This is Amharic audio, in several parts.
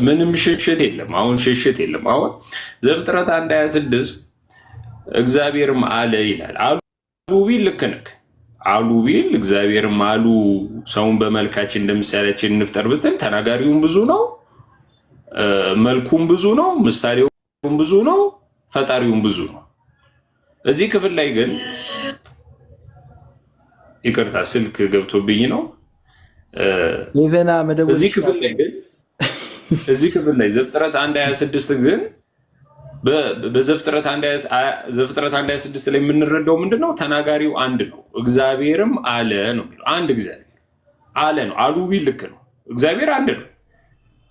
ምንም ሽሽት የለም። አሁን ሽሽት የለም። አሁን ዘፍጥረት 1:26 እግዚአብሔርም አለ ይላል። አሉ ቢል ልክ ነህ። አሉ ቢል እግዚአብሔርም አሉ ሰውን በመልካችን እንደ ምሳሌያችን እንፍጠር ብትል ተናጋሪውም ብዙ ነው፣ መልኩም ብዙ ነው፣ ምሳሌውም ብዙ ነው፣ ፈጣሪውም ብዙ ነው። እዚህ ክፍል ላይ ግን ይቅርታ ስልክ ገብቶብኝ ነው። እዚህ ክፍል ላይ ዘፍጥረት 1:26 ግን በዘፍጥረት 1:26 ላይ የምንረዳው ምንድነው? ተናጋሪው አንድ ነው። እግዚአብሔርም አለ ነው የሚለው። አንድ እግዚአብሔር አለ ነው። አሉ ቢል ልክ ነው። እግዚአብሔር አንድ ነው።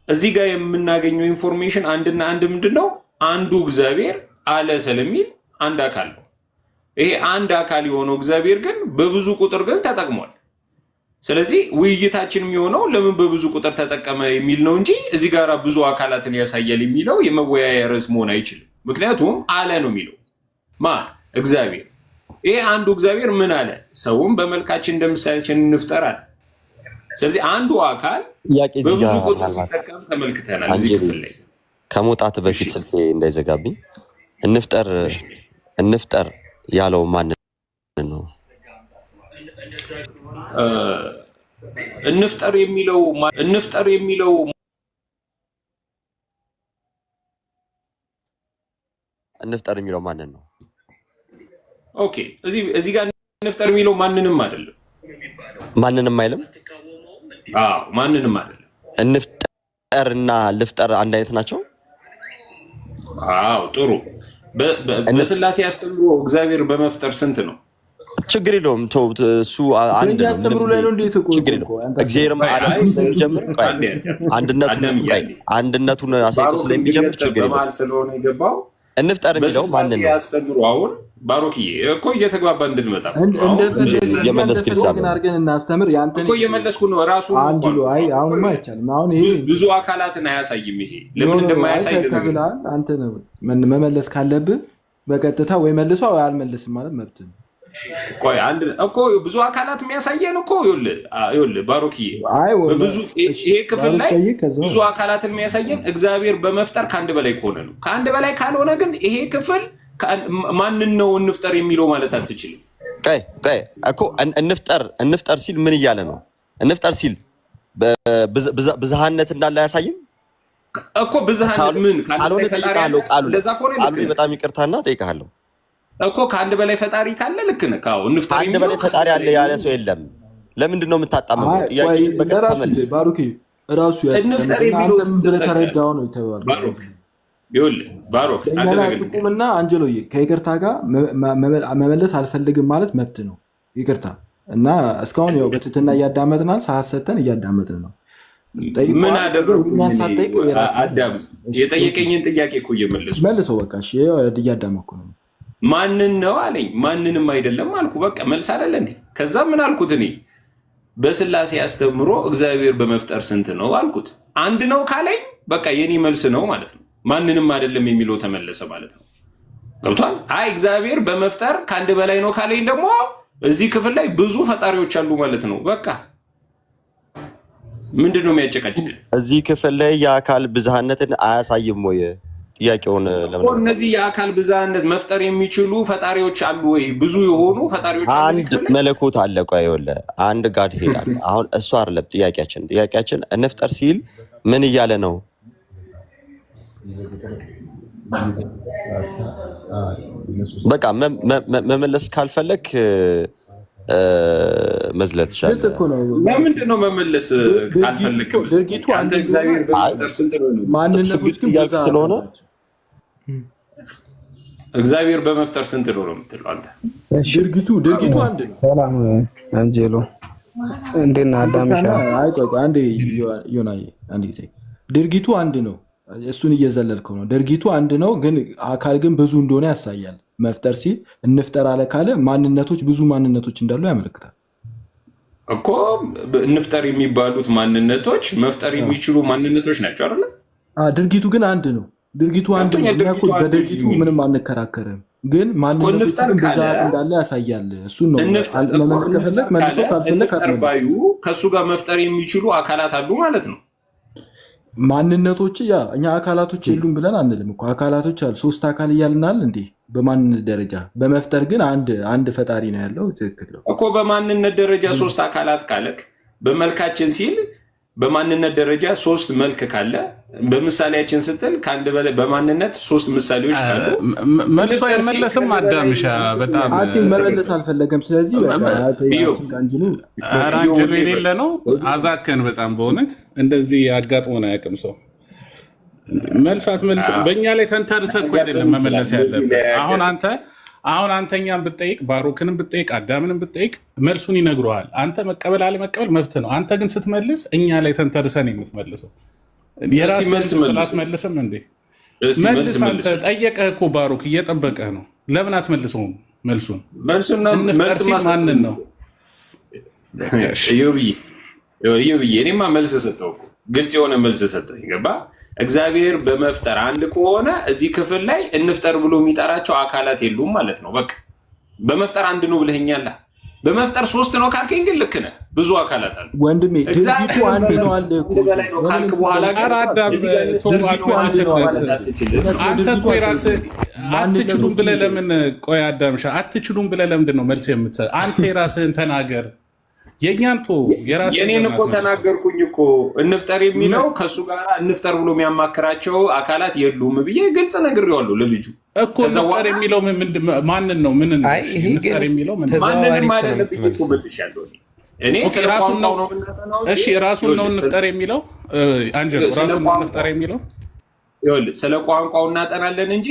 እዚህ ጋር የምናገኘው ኢንፎርሜሽን አንድና አንድ ምንድነው? አንዱ እግዚአብሔር አለ ስለሚል አንድ አካል ነው። ይሄ አንድ አካል የሆነው እግዚአብሔር ግን በብዙ ቁጥር ግን ተጠቅሟል። ስለዚህ ውይይታችን የሚሆነው ለምን በብዙ ቁጥር ተጠቀመ የሚል ነው እንጂ እዚህ ጋር ብዙ አካላትን ያሳያል የሚለው የመወያያ ርዕስ መሆን አይችልም። ምክንያቱም አለ ነው የሚለው እግዚአብሔር። ይሄ አንዱ እግዚአብሔር ምን አለ? ሰውም በመልካችን እንደ ምሳሌያችን እንፍጠር አለ። ስለዚህ አንዱ አካል በብዙ ቁጥር ሲጠቀም ተመልክተናል። እዚህ ክፍል ላይ ከመውጣት በፊት ስልክ እንዳይዘጋብኝ እንፍጠር ያለው ማን ነው? እንፍጠር የሚለው ማንን ነው? ኦኬ እዚህ ጋር እንፍጠር የሚለው ማንንም አይደለም። ማንንም አይልም። አዎ ማንንም አይደለም። እንፍጠርና ልፍጠር አንድ አይነት ናቸው። አዎ ጥሩ። በስላሴ አስተምሮ እግዚአብሔር በመፍጠር ስንት ነው? ችግር የለውም። እሱ አንድ ነው። አስተምሩ ላይ ነው። እንዴት እኮ እግዚአብሔርም ስለሚጀምር አንድነቱን አሳይቶ ስለሚጀምር ችግር የለውም። ስለሆነ የገባው እንፍጠር የሚለው ማንን ነው? ያስተምሩ አሁን ባሮክዬ እኮ እየተግባባ እንድንመጣ አድርገን እናስተምር። ያንተን እኮ እየመለስኩ ነው። ራሱ አንጅሎ አይ አሁንማ አይቻልም። አሁን ይሄ ብዙ አካላትን አያሳይም። ይሄ ለምን እንደማያሳይ ተብላል። አንተ ነው መመለስ ካለብህ በቀጥታ ወይ መልሰው አልመልስም ማለት መብት ነው። ቆይ አንድ እኮ ብዙ አካላት የሚያሳየን እኮ ይኸውልህ ባሮክዬ ብዙ ይሄ ክፍል ላይ ብዙ አካላትን የሚያሳየን እግዚአብሔር በመፍጠር ከአንድ በላይ ከሆነ ነው። ከአንድ በላይ ካልሆነ ግን ይሄ ክፍል ማንን ነው እንፍጠር የሚለው ማለት አትችልም። ቆይ እኮ እንፍጠር ሲል ምን እያለ ነው? እንፍጠር ሲል ብዝሃነት እንዳለ አያሳይም እኮ። ብዝሃነት ምን ካልሆነ ጠይቃለሁ። ቃሉ በጣም ይቅርታና ጠይቃለሁ እኮ ከአንድ በላይ ፈጣሪ ካለ ልክ ነህ። ካው እንፍጠር አንድ በላይ ፈጣሪ አለ ያለ ሰው የለም። ለምንድን ነው የምታጣመው? ጥያቄ በቀጥታ መልስ። ባሩኪ ራሱ እንፍጠር የሚለው ተረዳው ነው የተባለው። ባሮክ እና አንጀሎዬ ከይቅርታ ጋር መመለስ አልፈልግም ማለት መብት ነው። ይቅርታ እና እስካሁን ያው በትህትና እያዳመጥናል፣ ሰዓት ሰተን እያዳመጥን ነው። ምን አደረኩ? አዳም የጠየቀኝን ጥያቄ እኮ እየመለስኩ መልሶ በቃ እሺ እያዳመጥኩ ነው። ማንን ነው አለኝ። ማንንም አይደለም አልኩ። በቃ መልስ አይደለ እንዴ? ከዛ ምን አልኩት እኔ በስላሴ አስተምሮ እግዚአብሔር በመፍጠር ስንት ነው አልኩት። አንድ ነው ካለኝ በቃ የኔ መልስ ነው ማለት ነው። ማንንም አይደለም የሚለው ተመለሰ ማለት ነው። ገብቷል? አይ እግዚአብሔር በመፍጠር ከአንድ በላይ ነው ካለኝ ደግሞ እዚህ ክፍል ላይ ብዙ ፈጣሪዎች አሉ ማለት ነው። በቃ ምንድነው የሚያጨቃጭቅ? እዚህ ክፍል ላይ የአካል ብዝሃነትን አያሳይም ወይ? ጥያቄውን ለምን እነዚህ የአካል ብዝሃነት መፍጠር የሚችሉ ፈጣሪዎች አሉ ወይ? ብዙ የሆኑ ፈጣሪዎች አሉ። አንድ መለኮት አለ። ቆይ ይኸውልህ አንድ ጋር ሄዳል። አሁን እሱ አይደለም ጥያቄያችን እንፍጠር ሲል ምን እያለ ነው? በቃ መመለስ ካልፈለክ መዝለት ይችላል። ለምንድን ነው መመለስ ካልፈለክ? አንተ እግዚአብሔር በመፍጠር ስንት ነው? ማንነቶች ጥያቄ ስለሆነ እግዚአብሔር በመፍጠር ስንት ነው የምትለው አንተ? ድርጊቱ አንድ ነው። ሰላም አንጀሎ እንዴና አዳምሻ አንዴ ዮናይ አንዴ ጊዜ ድርጊቱ አንድ ነው። እሱን እየዘለልከው ነው። ድርጊቱ አንድ ነው፣ ግን አካል ግን ብዙ እንደሆነ ያሳያል። መፍጠር ሲል እንፍጠር አለ ካለ ማንነቶች ብዙ ማንነቶች እንዳሉ ያመለክታል እኮ። እንፍጠር የሚባሉት ማንነቶች መፍጠር የሚችሉ ማንነቶች ናቸው አይደል? ድርጊቱ ግን አንድ ነው። ድርጊቱ አንድ ነው። በድርጊቱ ምንም አንከራከርም፣ ግን ማንነቶች እንዳለ ያሳያል። እሱን ነው መመለስ ከፈለክ መልሶ ካልፈለክ ከእሱ ጋር መፍጠር የሚችሉ አካላት አሉ ማለት ነው። ማንነቶች ያ እኛ አካላቶች የሉም ብለን አንልም እኮ አካላቶች አሉ። 3 አካል እያልናል እንዴ በማንነት ደረጃ። በመፍጠር ግን አንድ ፈጣሪ ነው ያለው። ትክክል ነው እኮ በማንነት ደረጃ 3 አካላት ካለክ በመልካችን ሲል በማንነት ደረጃ 3 መልክ ካለ በምሳሌያችን ስትል ከአንድ በላይ በማንነት 3 ምሳሌዎች ካሉ መልሶ አይመለስም። አዳምሻ በጣም መመለስ አልፈለገም። ስለዚህ አንጀሉ የሌለ ነው። አዛከን በጣም በእውነት እንደዚህ አጋጥሞን አያውቅም ሰው መልሳት መልስ በእኛ ላይ ተንተርሰህ እኮ አይደለም መመለስ ያለብህ። አሁን አንተኛም ብትጠይቅ ባሮክንም ብትጠይቅ አዳምንም ብትጠይቅ መልሱን ይነግሩሃል። አንተ መቀበል አለመቀበል መብት ነው። አንተ ግን ስትመልስ እኛ ላይ ተንተርሰን የምትመልሰው የራስህ አትመልስም እንዴ? መልስ። አንተ ጠየቀህ እኮ ባሮክ እየጠበቀህ ነው። ለምን አትመልሰውም? መልሱን እንፍጠር ሲል ማንን ነው? እዮብዬ እኔማ መልስ ሰጠው እኮ ግልጽ የሆነ መልስ ሰጠኝ። ገባ? እግዚአብሔር በመፍጠር አንድ ከሆነ እዚህ ክፍል ላይ እንፍጠር ብሎ የሚጠራቸው አካላት የሉም ማለት ነው። በቃ በመፍጠር አንድ ነው ብለኸኛል። በመፍጠር 3 ነው ካልከኝ ግን ልክ ነህ። ብዙ አካላት አሉ ወንድሜ። ድርጊቱ አንድ ነው አለ እኮ በላይ ነው ካልክ በኋላ ግን እዚህ ጋር አንተ እኮ የራስህ አትችሉም ብለህ ለምን ቆይ አዳምሻ አትችሉም ብለህ ለምንድን ነው መልስ የምትሰጥ? አንተ የራስህን ተናገር። የኛንቶ የኔን እኮ ተናገርኩኝ እኮ እንፍጠር የሚለው ከሱ ጋር እንፍጠር ብሎ የሚያማክራቸው አካላት የሉም ብዬ ግልጽ ነግሬዋለሁ ለልጁ እኮ። እንፍጠር የሚለው ማንን ነው? ምን እንፍጠር የሚለው ማንንም አይደለም ብዬ እኮ መልሻለሁ እኔ። ራሱን ነው እሺ፣ ራሱን ነው እንፍጠር የሚለው አንጀሎ፣ ራሱን ነው እንፍጠር የሚለው። ይኸውልህ ስለ ቋንቋው እናጠናለን እንጂ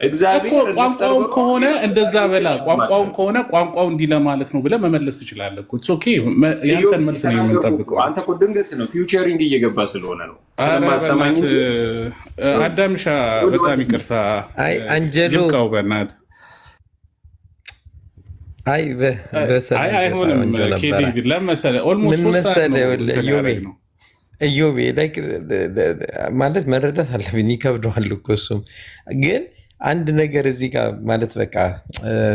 እግዚአብሔር ቋንቋውን ከሆነ እንደዛ በላ ቋንቋውን ከሆነ ቋንቋው እንዲህ ለማለት ነው ብለህ መመለስ ትችላለህ እኮ። ኢትስ ኦኬ። ያንተን መልስ ነው የምንጠብቀው። አንተ እኮ ድንገት ነው ፊውቸሪንግ እየገባ ስለሆነ ነው ስለማትሰማኝ እንጂ። አዳምሻ በጣም ይቅርታ። አይ አንጀሎ ይብቃው በእናትህ። አይ አይሆንም። ኬዲ ለመሰለ ኦልሞስት 3 ሰዓት ነው እዮቤ ማለት መረዳት አለብኝ። ይከብደዋል እኮ እሱም ግን አንድ ነገር እዚህ ጋር ማለት በቃ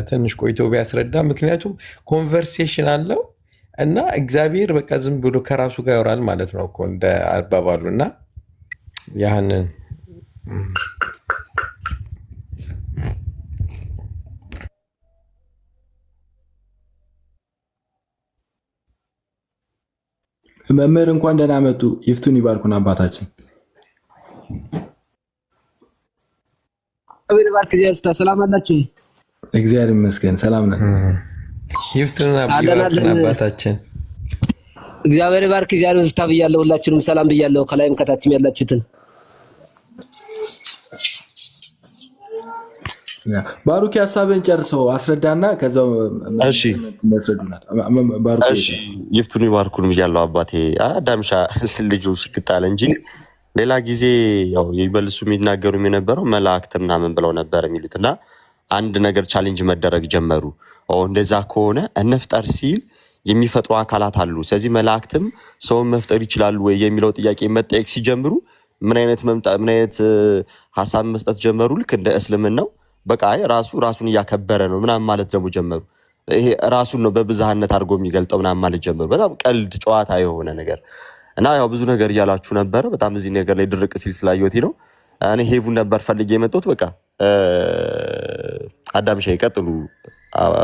ትንሽ ቆይቶ ቢያስረዳ። ምክንያቱም ኮንቨርሴሽን አለው እና እግዚአብሔር በቃ ዝም ብሎ ከራሱ ጋር ያወራል ማለት ነው እኮ እንደ አባባሉ እና ያንን መምህር እንኳን ደህና መጡ። ይፍቱን ይባርኩን አባታችን። ባርክ ዚያልፍታ ሰላም አላችሁ? እግዚአብሔር ይመስገን ሰላም ነን። ይፍቱን አባታችን እግዚአብሔር ባርክ ዚያልፍታ ብያለሁ። ሁላችንም ሰላም ብያለሁ። ከላይም ከታችም ያላችሁትን ባሩክ ሐሳብን ጨርሰው አስረዳና ከዛው እሺ መስረዱናል። እሺ ይፍቱን ይባርኩን ብያለሁ አባቴ። አዳምሻ ልጁ ስክታለ እንጂ ሌላ ጊዜ ያው ይበልሱ የሚናገሩ የነበረው መላእክት ምናምን ብለው ነበር የሚሉትና አንድ ነገር ቻሌንጅ መደረግ ጀመሩ። እንደዛ ከሆነ እንፍጠር ሲል የሚፈጥሩ አካላት አሉ። ስለዚህ መላእክትም ሰውን መፍጠር ይችላሉ ወይ የሚለው ጥያቄ መጠየቅ ሲጀምሩ ምን አይነት ሐሳብ መስጠት ጀመሩ? ልክ እንደ እስልምናው በቃ ራሱን እያከበረ ነው ምናምን ማለት ደግሞ ጀመሩ። ይሄ ራሱን ነው በብዛህነት አድርጎ የሚገልጠው ምናምን ማለት ጀመሩ። በጣም ቀልድ ጨዋታ የሆነ ነገር እና ያው ብዙ ነገር እያላችሁ ነበረ። በጣም እዚህ ነገር ላይ ድርቅ ሲል ስላየሁት ነው። እኔ ሄቡን ነበር ፈልጌ የመጣሁት። በቃ አዳምሻ ይቀጥሉ፣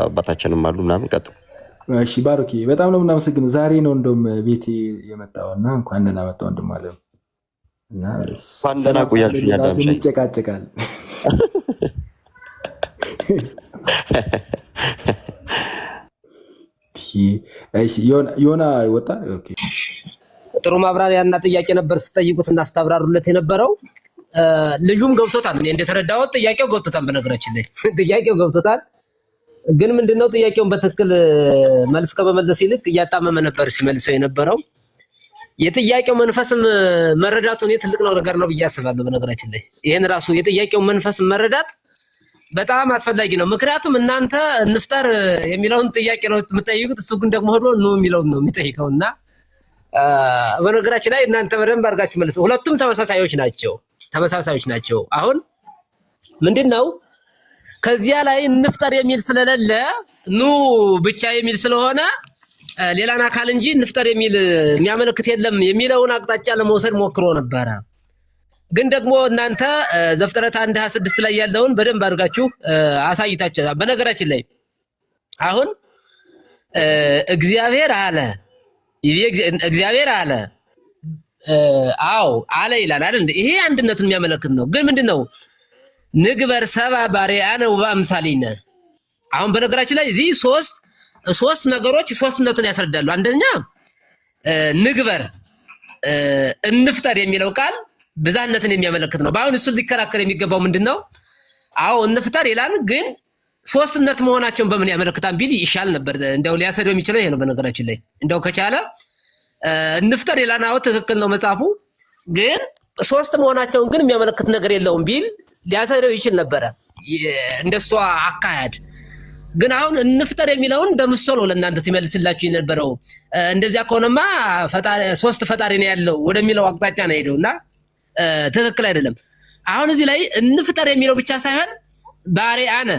አባታችንም አሉ ምናምን ቀጥሉ። እሺ ባሩኪ በጣም ነው የምናመሰግነው። ዛሬ ነው እንደውም ቤቴ የመጣውና እንኳን ደህና መጣው ወንድም አለ እና እንኳን ደህና ቆያችሁ። አዳምሻ ይጨቃጨቃል። እሺ ዮና ወጣ። ኦኬ ጥሩ ማብራሪያና ጥያቄ ነበር ስጠይቁት እና አስተብራሩለት የነበረው። ልጁም ገብቶታል። እኔ እንደተረዳሁት ጥያቄው ገብቶታል። በነገራችን ላይ ጥያቄው ገብቶታል። ግን ምንድነው ጥያቄውን በትክክል መልስ ከመመለስ ይልቅ እያጣመመ ነበር ሲመልሰው የነበረው። የጥያቄው መንፈስም መረዳቱ እኔ ትልቅ ነገር ነው ብዬ አስባለሁ። በነገራችን ላይ ይሄን ራሱ የጥያቄው መንፈስ መረዳት በጣም አስፈላጊ ነው። ምክንያቱም እናንተ እንፍጠር የሚለውን ጥያቄ ነው የምትጠይቁት፣ እሱ ግን ደግሞ ሄዶ ነው የሚለውን ነው የሚጠይቀውና በነገራችን ላይ እናንተ በደንብ አድርጋችሁ መልሱ። ሁለቱም ተመሳሳዮች ናቸው። አሁን ምንድነው ከዚያ ላይ እንፍጠር የሚል ስለሌለ ኑ ብቻ የሚል ስለሆነ ሌላን አካል እንጂ እንፍጠር የሚል የሚያመለክት የለም የሚለውን አቅጣጫ ለመውሰድ ሞክሮ ነበረ። ግን ደግሞ እናንተ ዘፍጥረት 1:26 ላይ ያለውን በደንብ አድርጋችሁ አሳይታችኋል። በነገራችን ላይ አሁን እግዚአብሔር አለ አዎ አለ ይላል አይደል? ይሄ አንድነቱን የሚያመለክት ነው። ግን ምንድነው ንግበር ሰብአ በአርአያነ ወበአምሳሊነ። አሁን በነገራችን ላይ እዚህ ሶስት ነገሮች ሶስትነቱን ያስረዳሉ። አንደኛ ንግበር እንፍጠር የሚለው ቃል ብዛነትን የሚያመለክት ነው። በአሁን እሱ ሊከራከር የሚገባው ምንድነው? አዎ እንፍጠር ይላል፣ ግን ሶስትነት መሆናቸውን በምን ያመለክታል ቢል ይሻል ነበር። እንደው ሊያሰደው የሚችለው ይሄ ነው። በነገራችን ላይ እንደው ከቻለ እንፍጠር ይላል፣ አዎ ትክክል ነው መጽሐፉ፣ ግን ሶስት መሆናቸውን ግን የሚያመለክት ነገር የለውም ቢል ሊያሰደው ይችል ነበረ እንደሷ አካሄድ። ግን አሁን እንፍጠር የሚለውን እንደምሰሎ ለእናንተ ሲመልስላችሁ የነበረው እንደዚያ ከሆነማ ፈጣሪ ሶስት ፈጣሪ ነው ያለው ወደሚለው አቅጣጫ ነው ሄደውና ትክክል አይደለም። አሁን እዚህ ላይ እንፍጠር የሚለው ብቻ ሳይሆን በአርአያነ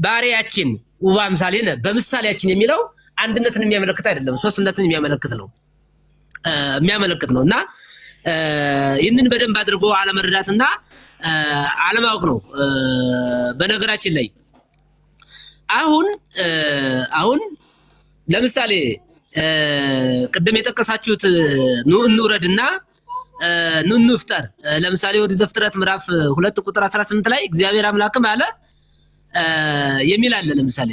በአርአያችን ወበአምሳሊነ በምሳሌያችን የሚለው አንድነትን የሚያመለክት አይደለም፣ ሶስትነትን የሚያመለክት ነውና ይህንን በደንብ አድርጎ አለመረዳትና አለማወቅ ነው። በነገራችን ላይ አሁን ለምሳሌ ቅድም የጠቀሳችሁት ኑ እንውረድና ኑ እንፍጠር፣ ለምሳሌ ወደ ዘፍጥረት ምዕራፍ 2 ቁጥር 18 ላይ እግዚአብሔር አምላክም አለ የሚል አለ። ለምሳሌ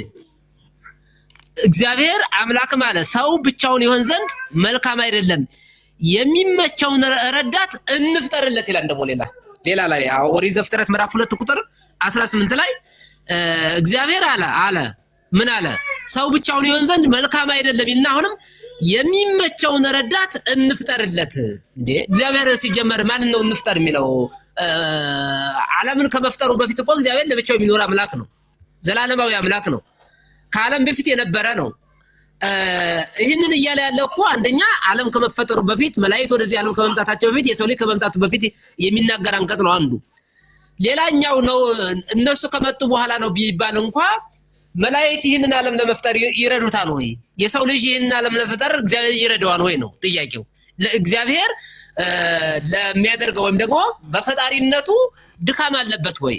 እግዚአብሔር አምላክም አለ ሰው ብቻውን ይሆን ዘንድ መልካም አይደለም፣ የሚመቸውን ረዳት እንፍጠርለት ይላል። ደግሞ ሌላ ላይ ወደ ዘፍጥረት ምዕራፍ 2 ቁጥር 18 ላይ እግዚአብሔር አለ ምን አለ? ሰው ብቻውን ይሆን ዘንድ መልካም አይደለም ይልና አሁንም የሚመቸውን ረዳት እንፍጠርለት። እንዴ እግዚአብሔር ሲጀመር ማን ነው እንፍጠር የሚለው? ዓለምን ከመፍጠሩ በፊት እኮ እግዚአብሔር ለብቻው የሚኖር አምላክ ነው፣ ዘላለማዊ አምላክ ነው፣ ከዓለም በፊት የነበረ ነው። ይህንን እያለ ያለው እኮ አንደኛ ዓለም ከመፈጠሩ በፊት መላእክት ወደዚህ ዓለም ከመምጣታቸው በፊት የሰው ልጅ ከመምጣቱ በፊት የሚናገር አንቀጽ ነው አንዱ። ሌላኛው ነው እነሱ ከመጡ በኋላ ነው ቢባል እንኳን መላእክት ይህንን ዓለም ለመፍጠር ይረዱታል ወይ? የሰው ልጅ ይህንን ዓለም ለመፍጠር እግዚአብሔር ይረዳዋል ወይ ነው ጥያቄው። ለእግዚአብሔር ለሚያደርገው ወይም ደግሞ በፈጣሪነቱ ድካም አለበት ወይ?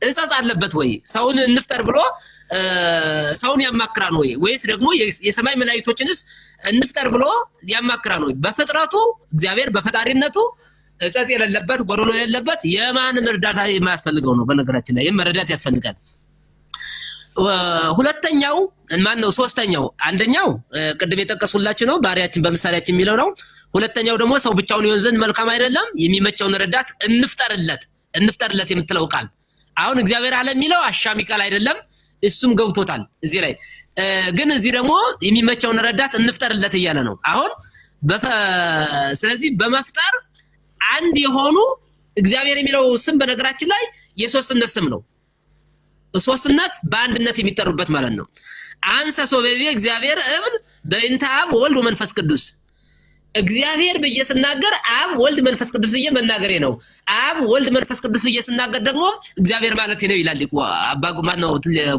እጸጽ አለበት ወይ? ሰውን እንፍጠር ብሎ ሰውን ያማክራን ወይ? ወይስ ደግሞ የሰማይ መላእክቶችንስ እንፍጠር ብሎ ያማክራን ወይ? በፍጥረቱ እግዚአብሔር በፈጣሪነቱ እጸጽ የሌለበት ጎደሎ የሌለበት የማንም እርዳታ የማያስፈልገው ነው። በነገራችን ላይ መረዳት ያስፈልጋል። ሁለተኛው ማነው? ሶስተኛው አንደኛው ቅድም የጠቀሱላችሁ ነው፣ ባሪያችን በምሳሌያችን የሚለው ነው። ሁለተኛው ደግሞ ሰው ብቻውን ይሆን ዘንድ መልካም አይደለም፣ የሚመቸውን ረዳት እንፍጠርለት የምትለው ቃል አሁን እግዚአብሔር አለ የሚለው አሻሚ ቃል አይደለም፣ እሱም ገብቶታል እዚህ ላይ። ግን እዚህ ደግሞ የሚመቸውን ረዳት እንፍጠርለት እያለ ነው አሁን። ስለዚህ በመፍጠር አንድ የሆኑ እግዚአብሔር የሚለው ስም በነገራችን ላይ የሶስትነት ስም ነው። ሶስትነት በአንድነት የሚጠሩበት ማለት ነው። አንሰ ሶበቤ እግዚአብሔር እብል በእንተ አብ ወልድ ወመንፈስ ቅዱስ። እግዚአብሔር ብዬ ስናገር አብ ወልድ መንፈስ ቅዱስ ብዬ መናገሬ ነው። አብ ወልድ መንፈስ ቅዱስ ብዬ ስናገር ደግሞ እግዚአብሔር ማለት ነው ይላል አባ ማነው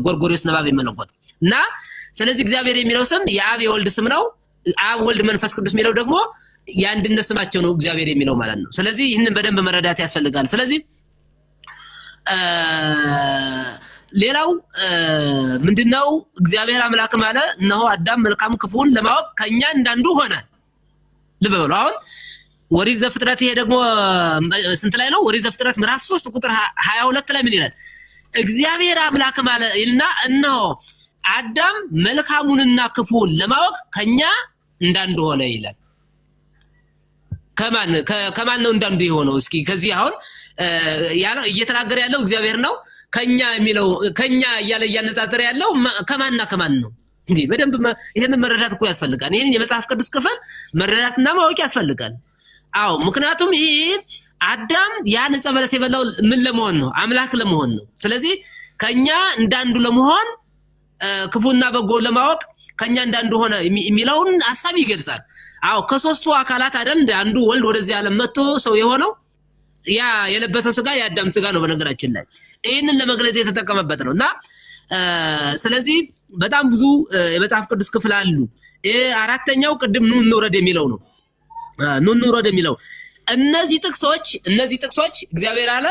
ጎርጎርዮስ ነባቤ መለኮት እና ስለዚህ እግዚአብሔር የሚለው ስም የአብ የወልድ ስም ነው። አብ ወልድ መንፈስ ቅዱስ የሚለው ደግሞ የአንድነት ስማቸው ነው እግዚአብሔር የሚለው ማለት ነው። ስለዚህ ይህንን በደንብ መረዳት ያስፈልጋል። ስለዚህ ሌላው ምንድነው? እግዚአብሔር አምላክ ማለት እነሆ አዳም መልካም ክፉን ለማወቅ ከኛ እንዳንዱ ሆነ። ልብ በሉ። አሁን ኦሪት ዘፍጥረት ይሄ ደግሞ ስንት ላይ ነው? ኦሪት ዘፍጥረት ምዕራፍ 3 ቁጥር 22 ላይ ምን ይላል? እግዚአብሔር አምላክ ማለት ይልና እነሆ አዳም መልካሙንና ክፉን ለማወቅ ከኛ እንዳንዱ ሆነ ይላል። ከማን ነው እንዳንዱ የሆነው? እስኪ ከዚህ አሁን እየተናገረ ያለው እግዚአብሔር ነው። ከኛ የሚለው ከኛ እያለ እያነጻጸረ ያለው ከማን ነው? እንዴ በደንብ ይሄንን መረዳት እኮ ያስፈልጋል። ይሄን የመጽሐፍ ቅዱስ ክፍል መረዳትና ማወቅ ያስፈልጋል። አዎ ምክንያቱም ይሄ አዳም ያን ዕፀ በለስ የበላው ምን ለመሆን ነው? አምላክ ለመሆን ነው። ስለዚህ ከኛ እንዳንዱ ለመሆን ክፉና በጎ ለማወቅ ከኛ እንዳንዱ ሆነ የሚለውን ሐሳብ ይገልጻል። አዎ ከሶስቱ አካላት አይደል እንደ አንዱ ወልድ ወደዚህ ዓለም መጥቶ ሰው የሆነው ያ የለበሰው ስጋ የአዳም ስጋ ነው። በነገራችን ላይ ይህንን ለመግለጽ የተጠቀመበት ነውና ስለዚህ በጣም ብዙ የመጽሐፍ ቅዱስ ክፍል አሉ አራተኛው ቅድም ኑ እንውረድ የሚለው ነው። ኑ እንውረድ የሚለው እነዚህ ጥቅሶች እግዚአብሔር አለ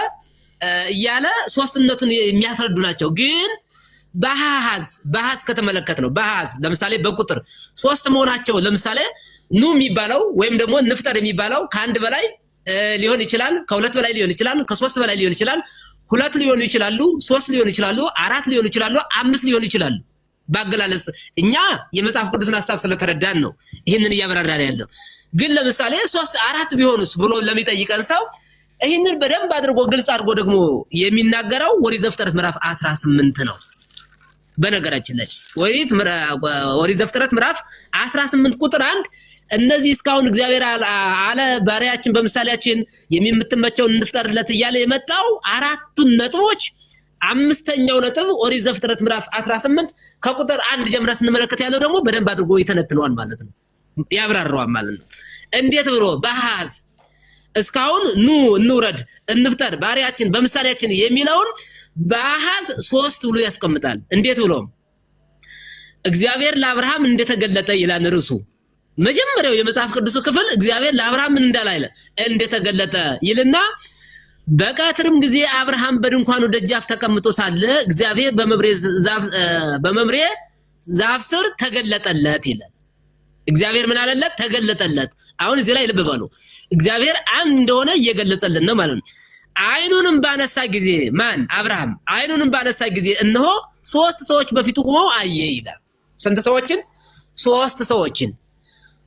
እያለ ሶስትነቱን የሚያስረዱ ናቸው። ግን በአሃዝ ከተመለከት ነው በአሃዝ ለምሳሌ በቁጥር ሶስት መሆናቸው ለምሳሌ ኑ የሚባለው ወይም ደግሞ ንፍጠር የሚባለው ከአንድ በላይ ሊሆን ይችላል፣ ከሁለት በላይ ሊሆን ይችላል፣ ከሶስት በላይ ሊሆን ይችላል፣ ሁለት ሊሆኑ ይችላሉ፣ ሶስት ሊሆኑ ይችላሉ፣ አራት ሊሆኑ ይችላሉ፣ አምስት ሊሆኑ ይችላሉ። ባገላለጽ እኛ የመጽሐፍ ቅዱስን ሐሳብ ስለተረዳን ነው ይሄንን እያብራራን ያለው። ግን ለምሳሌ 3 4 ቢሆኑስ ብሎ ለሚጠይቀን ሰው ይሄንን በደንብ አድርጎ ግልጽ አድርጎ ደግሞ የሚናገረው ኦሪት ዘፍጥረት ምዕራፍ 18 ነው። በነገራችን ላይ ኦሪት ዘፍጥረት ምዕራፍ 18 ቁጥር 1 እነዚህ እስካሁን እግዚአብሔር አለ ባሪያችን በምሳሌያችን የምትመቸውን እንፍጠርለት እያለ የመጣው አራቱን ነጥቦች አምስተኛው ነጥብ ኦሪት ዘፍጥረት ምዕራፍ 18 ከቁጥር 1 ጀምረን ስንመለከት ያለው ደግሞ በደንብ አድርጎ ይተነትነዋል ማለት ነው፣ ያብራራዋል ማለት ነው። እንዴት ብሎ በአሃዝ እስካሁን ኑ እንውረድ እንፍጠር ባሪያችን በምሳሌያችን የሚለውን በአሃዝ 3 ብሎ ያስቀምጣል። እንዴት ብሎ እግዚአብሔር ለአብርሃም እንደተገለጠ ይላል ርዕሱ። መጀመሪያው የመጽሐፍ ቅዱስ ክፍል እግዚአብሔር ለአብርሃም ምን እንዳለ እንደተገለጠ ይልና በቀትርም ጊዜ አብርሃም በድንኳኑ ደጃፍ ተቀምጦ ሳለ እግዚአብሔር በመምሬ ዛፍ ስር ተገለጠለት ይላል። እግዚአብሔር ምን አለለት? ተገለጠለት። አሁን እዚህ ላይ ልብ በሉ፣ እግዚአብሔር አንድ እንደሆነ እየገለጸልን ነው ማለት ነው። አይኑንም ባነሳ ጊዜ ማን? አብርሃም አይኑንም ባነሳ ጊዜ እነሆ 3 ሰዎች በፊቱ ቆመው አየ ይላል። ስንት ሰዎችን? 3 ሰዎችን።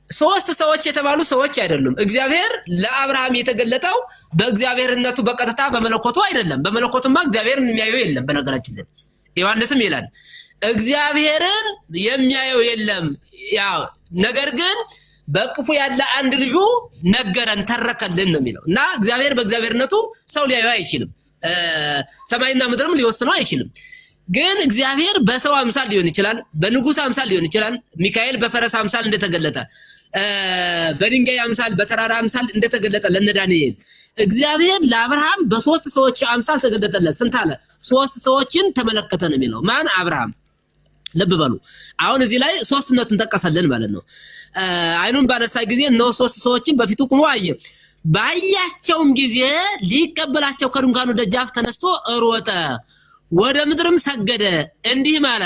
3 ሰዎች የተባሉ ሰዎች አይደሉም። እግዚአብሔር ለአብርሃም የተገለጠው በእግዚአብሔርነቱ በቀጥታ በመለኮቱ አይደለም። በመለኮቱማ እግዚአብሔርን የሚያየው የለም። በነገራችን ላይ ዮሐንስም ይላል እግዚአብሔርን የሚያየው የለም፣ ያው ነገር ግን በቅፉ ያለ አንድ ልጁ ነገረን ተረከልን ነው የሚለው። እና እግዚአብሔር በእግዚአብሔርነቱ ሰው ሊያየው አይችልም፣ ሰማይና ምድርም ሊወስነው አይችልም። ግን እግዚአብሔር በሰው አምሳል ሊሆን ይችላል፣ በንጉስ አምሳል ሊሆን ይችላል። ሚካኤል በፈረስ አምሳል እንደተገለጠ፣ በድንጋይ አምሳል፣ በተራራ አምሳል እንደተገለጠ ለነዳንኤል እግዚአብሔር ለአብርሃም በ3 ሰዎች አምሳል ተገለጠለት። ስንት አለ? 3 ሰዎችን ተመለከተ ነው የሚለው። ማን? አብርሃም። ልብ በሉ አሁን እዚህ ላይ ሶስትነቱን ጠቀሰልን ማለት ነው። አይኑን ባነሳ ጊዜ እነሆ 3 ሰዎችን በፊቱ ቆመው አየ። ባያቸውም ጊዜ ሊቀበላቸው ከድንኳኑ ደጃፍ ተነስቶ ሮጠ፣ ወደ ምድርም ሰገደ፣ እንዲህም አለ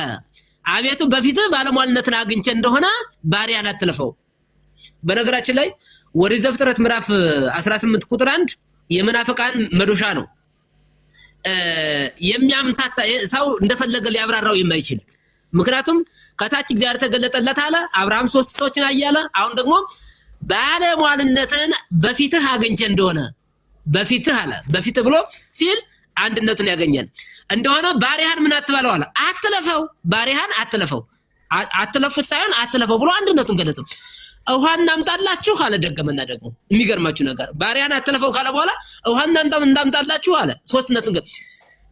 አቤቱ በፊትህ ባለሟልነትን አግኝቼ እንደሆነ ባሪያን አትለፈው። በነገራችን ላይ ኦሪት ዘፍጥረት ምዕራፍ 18 ቁጥር 1 የመናፍቃን መዶሻ ነው። የሚያምታታ ሰው እንደፈለገ ሊያብራራው የማይችል ምክንያቱም ከታች እግዚአብሔር ተገለጠለት አለ። አብርሃም 3 ሰዎችን አያለ። አሁን ደግሞ ባለሟልነትን በፊትህ አግኝቼ እንደሆነ በፊትህ አለ። በፊትህ ብሎ ሲል አንድነቱን ያገኛል እንደሆነ ባሪያን ምን አትበለው አለ፣ አትለፈው። ባሪያን አትለፈው፣ አትለፉት ሳይሆን አትለፈው ብሎ አንድነቱን ገለጸ። ውሃ እናምጣላችሁ አለ። ደገመና ደግሞ የሚገርማችሁ ነገር ባሪያን አትለፈው ካለ በኋላ ውሃ እናምጣላችሁ አለ። ሶስትነቱን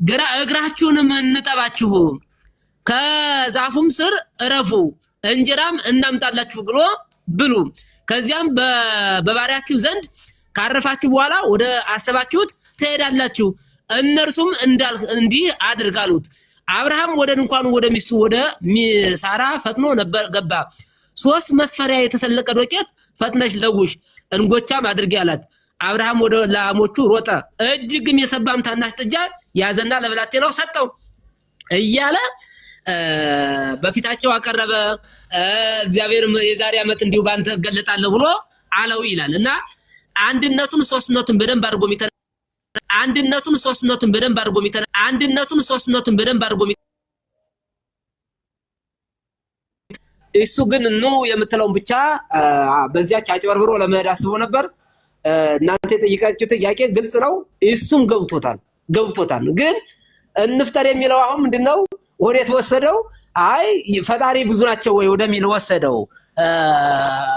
ግራ እግራችሁንም እንጠባችሁ፣ ከዛፉም ስር እረፉ፣ እንጀራም እናምጣላችሁ ብሎ ብሉ። ከዚያም በባሪያችሁ ዘንድ ካረፋችሁ በኋላ ወደ አሰባችሁት ትሄዳላችሁ። እነርሱም እንዲህ አድርግ አሉት። አብርሃም ወደ ድንኳኑ ወደ ሚስቱ ወደ ሳራ ፈጥኖ ገባ። 3 መስፈሪያ የተሰለቀ ዶቄት ፈጥነሽ ለውሽ፣ እንጎቻም አድርጊ አላት። አብርሃም ወደ ላሞቹ ሮጠ፣ እጅግም የሰባም ታናሽ ጥጃ ያዘና ለብላቴናው ሰጠው እያለ በፊታቸው አቀረበ። እግዚአብሔር የዛሬ ዓመት እንዲሁ ባንተ እገለጣለሁ ብሎ አለው ይላል። እና አንድነቱን ሶስትነቱን በደንብ አድርጎ እሱ ግን ኑ የምትለውን ብቻ በዚያች አጭበርብሮ ለመሄድ አስቦ ነበር። እናንተ የጠየቃችሁ ጥያቄ ግልጽ ነው፣ እሱም ገብቶታል። ግን እንፍጠር የሚለው አሁን ምንድነው ወዴት ወሰደው? አይ ፈጣሪ ብዙ ናቸው ወይ ወደሚል ወሰደው።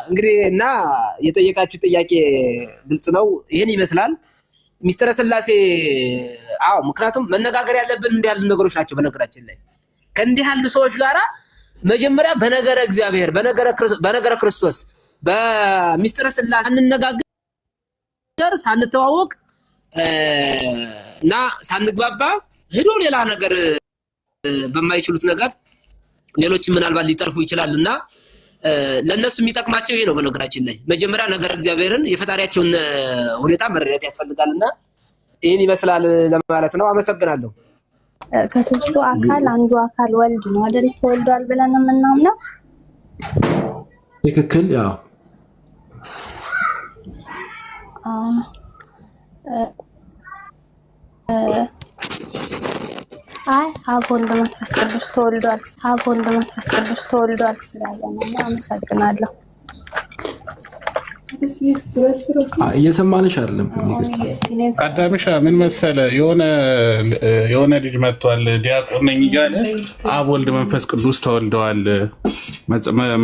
እንግዲህ እና የጠየቃችሁ ጥያቄ ግልጽ ነው፣ ይሄን ይመስላል። ሚስጥረ ስላሴ ምክንያቱም መነጋገር ያለብን እንዲህ ያሉ ነገሮች ናቸው። በነገራችን ላይ ከእንዲህ ያሉ ሰዎች ጋራ መጀመሪያ በነገረ እግዚአብሔር በነገረ ክርስቶስ በሚስጥረ ስላሴ ሳንነጋገር ሳንተዋወቅ እና ሳንግባባ ሄዶ ሌላ ነገር በማይችሉት ነገር ሌሎች ምናልባት ሊጠርፉ ይችላልና ለነሱ የሚጠቅማቸው ይሄ ነው። በነገራችን ላይ መጀመሪያ ነገር እግዚአብሔርን የፈጣሪያቸውን ሁኔታ መረዳት ያስፈልጋልና ይህን ይመስላል ለማለት ነው። አመሰግናለሁ። ከሶስቱ አካል አንዱ አካል ወልድ ነው አይደል? ተወልዷል ብለን የምናምነው ትክክል። ያው አብ ወልድ መንፈስ ቅዱስ ተወልዷል። አብ ወልድ መንፈስ ቅዱስ ተወልዷል ስላለን አመሰግናለሁ። እየሰማንሽ አይደለም አዳምሻ? ምን መሰለ የሆነ ልጅ መጥቷል ዲያቆን ነኝ እያለ አብ ወልድ መንፈስ ቅዱስ ተወልደዋል፣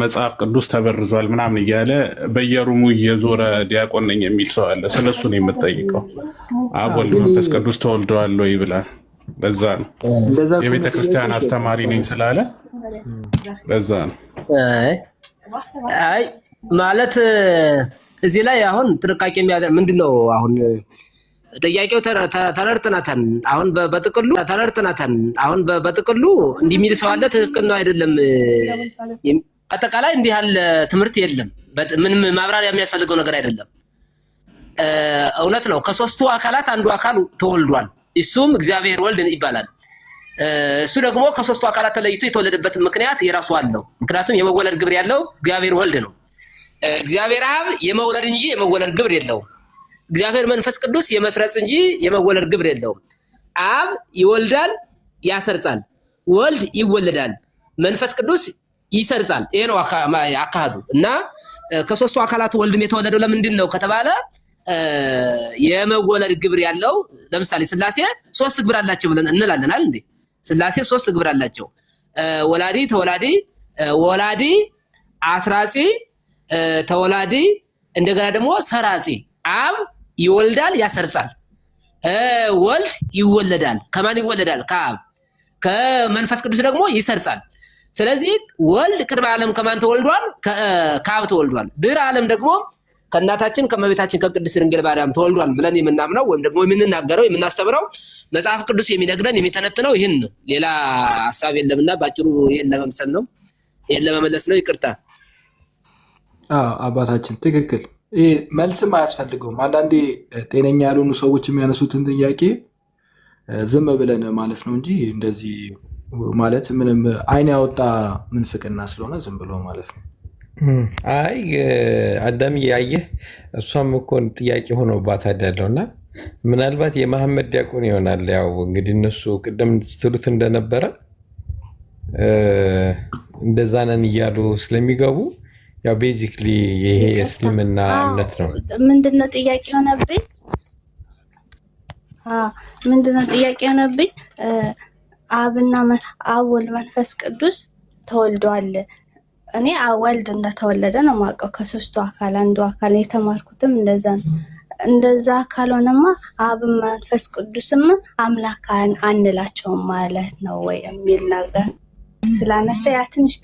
መጽሐፍ ቅዱስ ተበርዟል ምናምን እያለ በየሩሙ እየዞረ ዲያቆን ነኝ የሚል ሰው አለ። ስለሱ ነው የምጠይቀው። አብ ወልድ መንፈስ ቅዱስ ተወልደዋል ወይ ብላ በዛ ነው የቤተ ክርስቲያን አስተማሪ ነኝ ስላለ በዛ ነው። አይ ማለት እዚህ ላይ አሁን ጥንቃቄ የሚያደርግ ምንድነው? አሁን ጥያቄው ተረድተናታል። አሁን በጥቅሉ እንዲህ የሚል ሰው አለ። ትክክል ነው አይደለም? አጠቃላይ እንዲህ ያለ ትምህርት የለም። ምንም ማብራሪያ የሚያስፈልገው ነገር አይደለም። እውነት ነው። ከሶስቱ አካላት አንዱ አካል ተወልዷል። እሱም እግዚአብሔር ወልድ ይባላል። እሱ ደግሞ ከሶስቱ አካላት ተለይቶ የተወለደበት ምክንያት የራሱ አለው። ምክንያቱም የመወለድ ግብር ያለው እግዚአብሔር ወልድ ነው። እግዚአብሔር አብ የመውለድ እንጂ የመወለድ ግብር የለውም። እግዚአብሔር መንፈስ ቅዱስ የመስረጽ እንጂ የመወለድ ግብር የለውም። አብ ይወልዳል፣ ያሰርጻል። ወልድ ይወለዳል፣ መንፈስ ቅዱስ ይሰርጻል። ይሄ ነው አካሄዱ እና ከሶስቱ አካላት ወልድም የተወለደው ለምንድን ነው ከተባለ የመወለድ ግብር ያለው ለምሳሌ ስላሴ 3 ግብር አላቸው ብለን እንላለናል እንዴ? ስላሴ 3 ግብር አላቸው። ወላዲ፣ ተወላዲ፣ ወላዲ፣ አስራጺ፣ ተወላዲ፣ እንደገና ደግሞ ሰራጺ። አብ ይወልዳል፣ ያሰርጻል። ወልድ ይወለዳል። ከማን ይወለዳል? ከአብ። ከመንፈስ ቅዱስ ደግሞ ይሰርጻል። ስለዚህ ወልድ ቅድመ ዓለም ከማን ተወልዷል? ከአብ ተወልዷል። ድህረ ዓለም ደግሞ ከእናታችን ከእመቤታችን ከቅድስት ድንግል ማርያም ተወልዷል ብለን የምናምነው ወይም ደግሞ የምንናገረው የምናስተምረው መጽሐፍ ቅዱስ የሚነግረን የሚተነትነው ይህን ነው። ሌላ ሀሳብ የለምና ባጭሩ ይህን ለመምሰል ነው፣ ይህን ለመመለስ ነው። ይቅርታ። አባታችን ትክክል። ይህ መልስም አያስፈልገውም። አንዳንዴ ጤነኛ ያልሆኑ ሰዎች የሚያነሱትን ጥያቄ ዝም ብለን ማለፍ ነው እንጂ እንደዚህ ማለት ምንም አይን ያወጣ ምንፍቅና ስለሆነ ዝም ብሎ ማለፍ ነው። አይ አዳም ያየህ እሷም እኮ ጥያቄ ሆኖባታል ያለው እና ምናልባት የመሐመድ ዲያቆን ይሆናል። ያው እንግዲህ እነሱ ቅድም ስትሉት እንደነበረ እንደዛ ነን እያሉ ስለሚገቡ ያው ቤዚክሊ ይሄ የእስልምና እምነት ነው። ምንድነው ጥያቄ ሆነብኝ? ምንድነው ጥያቄ ሆነብኝ? አብ ወልድ መንፈስ ቅዱስ ተወልዷል። እኔ ወልድ እንደተወለደ ነው የማውቀው። ከሶስቱ አካል አንዱ አካል የተማርኩትም እንደዛ ነው። እንደዛ ካልሆነማ አብም መንፈስ ቅዱስም አምላክ አንላቸውም ማለት ነው ወይ የሚል ነገር ስላነሳ ያ ትንሽ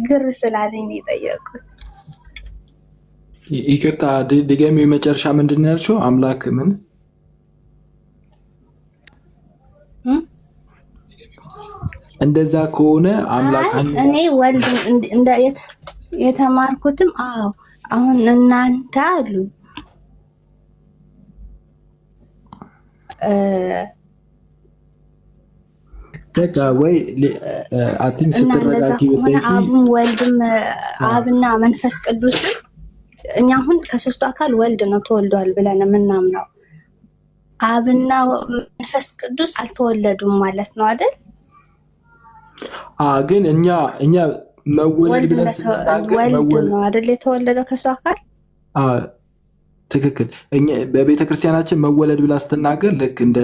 ግር ስላለኝ ነው የጠየቁት። ይቅርታ ድገሚ። የመጨረሻ ምንድን ነው ያልሽው? አምላክ ምን? እንደዛ ከሆነ አምላክ እኔ ወልድ የተማርኩትም አሁን እናንተ አሉ በቃ ወይ አቲን ስትረጋጊ አብም ወልድም አብና መንፈስ ቅዱስ እኛ አሁን ከሶስቱ አካል ወልድ ነው ተወልዷል ብለን የምናምነው። አብና መንፈስ ቅዱስ አልተወለዱም ማለት ነው አይደል? ግን እኛ መወለድ ወልድ ነው አይደል የተወለደው ከሱ አካል። ትክክል። በቤተ ክርስቲያናችን መወለድ ብላ ስትናገር ልክ እንደ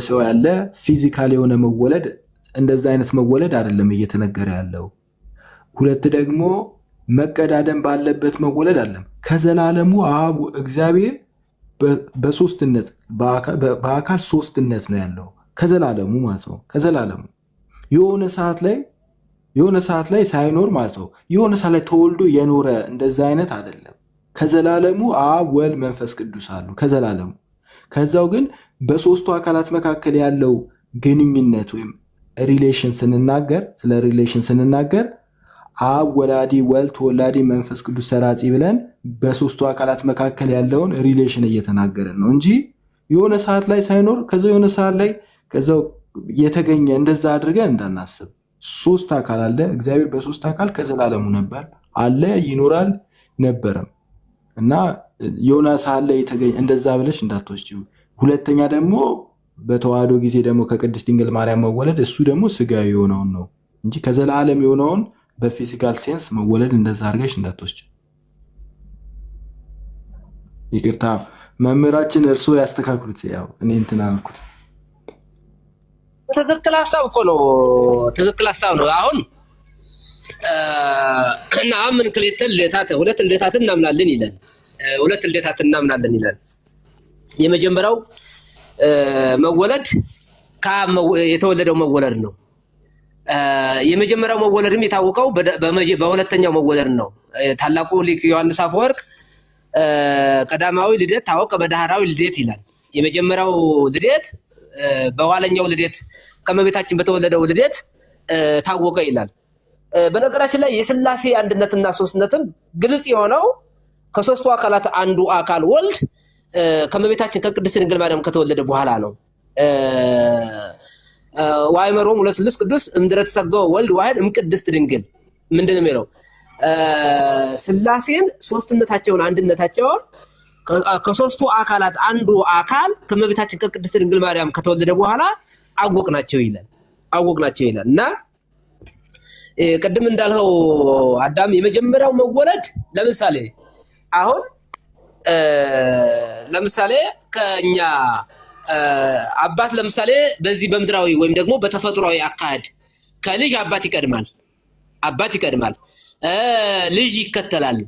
ሰው ያለ ፊዚካል የሆነ መወለድ እንደዛ አይነት መወለድ አይደለም እየተነገረ ያለው። ሁለት ደግሞ መቀዳደም ባለበት መወለድ አለም። ከዘላለሙ አብ እግዚአብሔር በሶስትነት በአካል ሶስትነት ነው ያለው ከዘላለሙ ማለት ነው። ከዘላለሙ የሆነ ሰዓት ላይ ሳይኖር ማለት ነው። የሆነ ሰዓት ላይ ተወልዶ የኖረ እንደዛ አይነት አይደለም። ከዘላለሙ አብ ወልድ መንፈስ ቅዱስ አሉ ከዘላለሙ። ከዛው ግን በሶስቱ አካላት መካከል ያለው ግንኙነት ወይም ሪሌሽን ስንናገር አብ ወላዲ፣ ወልድ ተወላዲ፣ መንፈስ ቅዱስ ሰራጺ ብለን በሶስቱ አካላት መካከል ያለውን ሪሌሽን እየተናገረን ነው እንጂ የሆነ ሰዓት ላይ ሳይኖር ከዛው የሆነ ሰዓት ላይ ከዛው የተገኘ እንደዛ አድርገን እንዳናስብ። ሶስት አካል አለ። እግዚአብሔር በሶስት አካል ከዘላለሙ ነበር፣ አለ፣ ይኖራል፣ ነበረም እና የሆነ ሰዓት ላይ የተገኘ እንደዛ ብለሽ እንዳትወስጂው። ሁለተኛ ደግሞ በተዋህዶ ጊዜ ደግሞ ከቅድስት ድንግል ማርያም መወለድ እሱ ደግሞ ስጋዊ የሆነውን ነው እንጂ ከዘላለም የሆነውን በፊዚካል ሴንስ መወለድ እንደዛ አድርገሽ እንዳትወስጂው። ይቅርታ መምህራችን እርስዎ ያስተካክሉት። ያው እኔ እንትን አልኩት። ትክክል ሀሳብ እኮ ነው። ትክክል ሀሳብ ነው። አሁን እና ምን ክሌተል ለታት ሁለት ልደታት እናምናለን ይላል። ሁለት ልደታት እናምናለን ይላል። የመጀመሪያው መወለድ የተወለደው መወለድ ነው። የመጀመሪያው መወለድም የታወቀው በሁለተኛው መወለድ ነው። ታላቁ ሊቅ ዮሐንስ አፈወርቅ ቀዳማዊ ልደት ታወቀ በዳህራዊ ልደት ይላል። የመጀመሪያው ልደት በኋለኛው ልደት ከመቤታችን በተወለደው ልደት ታወቀ ይላል። በነገራችን ላይ የሥላሴ አንድነትና ሶስትነትም ግልጽ የሆነው ከሶስቱ አካላት አንዱ አካል ወልድ ከመቤታችን ከቅድስት ድንግል ማርያም ከተወለደ በኋላ ነው። ወአእመሮሙ ለስሉስ ቅዱስ እምድኅረ ተሰገወ ወልድ ዋሕድ እምቅድስት ድንግል ምንድን ነው የሚለው? ሥላሴን ሶስትነታቸውን አንድነታቸውን ከሶስቱ አካላት አንዱ አካል ከመቤታችን ከቅድስት ድንግል ማርያም ከተወለደ በኋላ አወቅናቸው ይላል እና ቅድም እንዳልኸው አዳም የመጀመሪያው መወለድ ለምሳሌ አሁን ለምሳሌ ከኛ አባት ለምሳሌ በዚህ በምድራዊ ወይም ደግሞ በተፈጥሯዊ አካሄድ ከልጅ አባት ይቀድማል፣ ልጅ ይከተላል።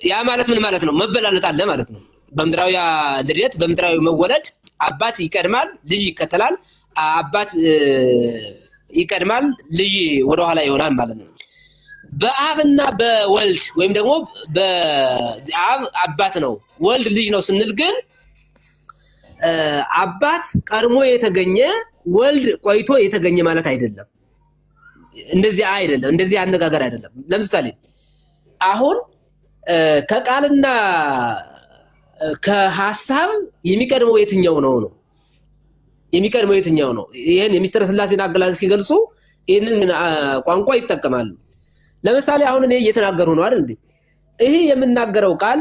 ያ ማለት ምን ማለት ነው? መበላለጥ አለ ማለት ነው። በምድራዊ ልደት በምድራዊ መወለድ አባት ይቀድማል፣ ልጅ ይከተላል። አባት ይቀድማል፣ ልጅ ወደኋላ ይሆናል ማለት ነው። በአብና በወልድ ወይም ደግሞ በአብ አባት ነው ወልድ ልጅ ነው ስንል ግን አባት ቀድሞ የተገኘ ወልድ ቆይቶ የተገኘ ማለት አይደለም። እንደዚህ አይደለም። እንደዚህ አነጋገር አይደለም። ለምሳሌ አሁን ከቃልና ከሐሳብ የሚቀድመው የትኛው ነው? የሚቀድመው የትኛው ነው? ይሄን የሚስጥረ ሥላሴን አገላለጽ ሲገልጹ ይሄንን ቋንቋ ይጠቀማሉ። ለምሳሌ አሁን እኔ እየተናገሩ ነው አይደል እንዴ? ይሄ የምናገረው ቃል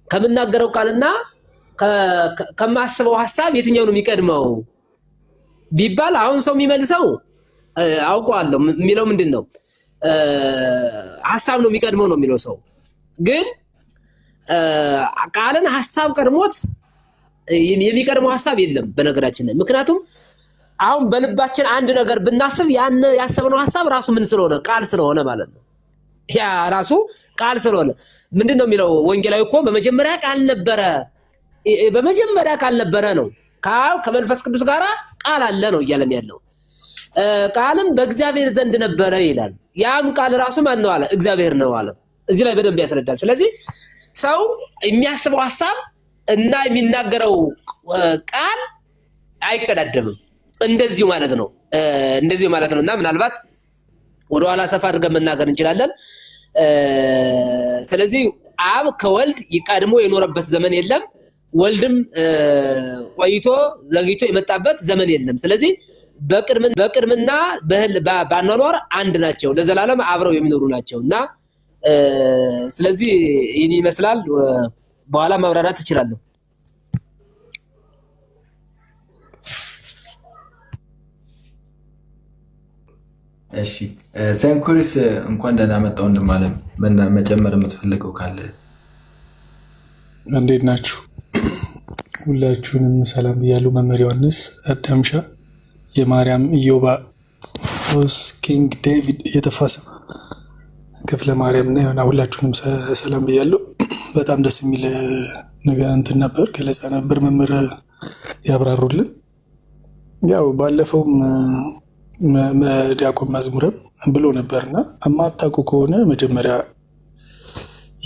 ከምናገረው ቃልና ከማስበው ሐሳብ የትኛው ነው የሚቀድመው ቢባል አሁን ሰው የሚመልሰው አውቀዋለሁ የሚለው ምንድን ነው? ሐሳብ ነው የሚቀድመው ነው የሚለው ሰው። ግን ቃልን ሐሳብ ቀድሞት የሚቀድመው ሐሳብ የለም በነገራችን ላይ። ምክንያቱም አሁን በልባችን አንድ ነገር ብናስብ ያን ያሰብነው ሐሳብ ራሱ ምን ስለሆነ ቃል ስለሆነ ማለት ነው። ያ ራሱ ቃል ስለሆነ ምንድነው የሚለው ወንጌላዊ እኮ በመጀመሪያ ቃል ነበረ፣ በመጀመሪያ ቃል ነበረ ነው። ከመንፈስ ቅዱስ ጋር ቃል አለ ነው እያለን ያለው። ቃልም በእግዚአብሔር ዘንድ ነበረ ይላል። ያም ቃል ራሱ ማን ነው አለ? እግዚአብሔር ነው አለ። እዚህ ላይ በደንብ ያስረዳል። ስለዚህ ሰው የሚያስበው ሐሳብ እና የሚናገረው ቃል አይቀዳደምም። እንደዚሁ ማለት ነው። እና ምናልባት ወደኋላ ሰፋ አድርገን መናገር እንችላለን። ስለዚህ አብ ከወልድ ቀድሞ የኖረበት ዘመን የለም። ወልድም ቆይቶ ዘግይቶ የመጣበት ዘመን የለም። ስለዚህ በቅድምና በአኗኗር አንድ ናቸው፣ ለዘላለም አብረው የሚኖሩ ናቸው እና ስለዚህ ይህን ይመስላል። በኋላ ማብራራት እችላለሁ። እሺ ሴንኩሪስ እንኳን ደህና መጣ ወንድም አለም። መጨመር የምትፈልገው ካለ? እንዴት ናችሁ? ሁላችሁንም ሰላም ብያለሁ። መምህር ዮሐንስ፣ አዳምሻ፣ የማርያም ኢዮባ፣ ሆስ፣ ኪንግ ዴቪድ፣ እየተፋሰ ክፍለ ማርያም እና የሆነ ሁላችሁንም ሰላም ብያለሁ። በጣም ደስ የሚል ነገር እንትን ነበር፣ ገለጻ ነበር መምህር ያብራሩልን። ያው ባለፈውም ዲያቆን መዝሙርም ብሎ ነበርና የማታውቁ ከሆነ መጀመሪያ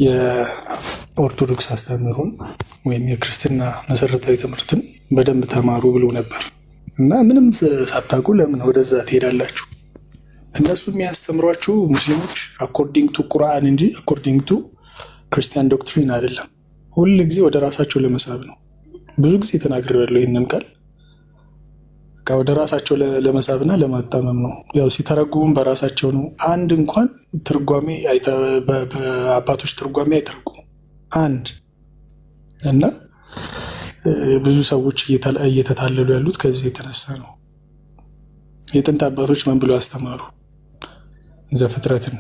የኦርቶዶክስ አስተምህሮን ወይም የክርስትና መሰረታዊ ትምህርትን በደንብ ተማሩ ብሎ ነበር እና ምንም ሳታውቁ ለምን ወደዛ ትሄዳላችሁ? እነሱ የሚያስተምሯችሁ ሙስሊሞች አኮርዲንግ ቱ ቁርአን እንጂ አኮርዲንግ ቱ ክርስቲያን ዶክትሪን አይደለም። ሁል ጊዜ ወደ ራሳቸው ለመሳብ ነው። ብዙ ጊዜ ተናግሬያለሁ ይህንን ቃል ወደ ራሳቸው ለመሳብና ለማጣመም ነው። ያው ሲተረጉሙም በራሳቸው ነው። አንድ እንኳን ትርጓሜ በአባቶች ትርጓሜ አይተረጉሙ አንድ እና ብዙ ሰዎች እየተታለሉ ያሉት ከዚህ የተነሳ ነው። የጥንት አባቶች ምን ብለው አስተማሩ? ዘፍጥረትን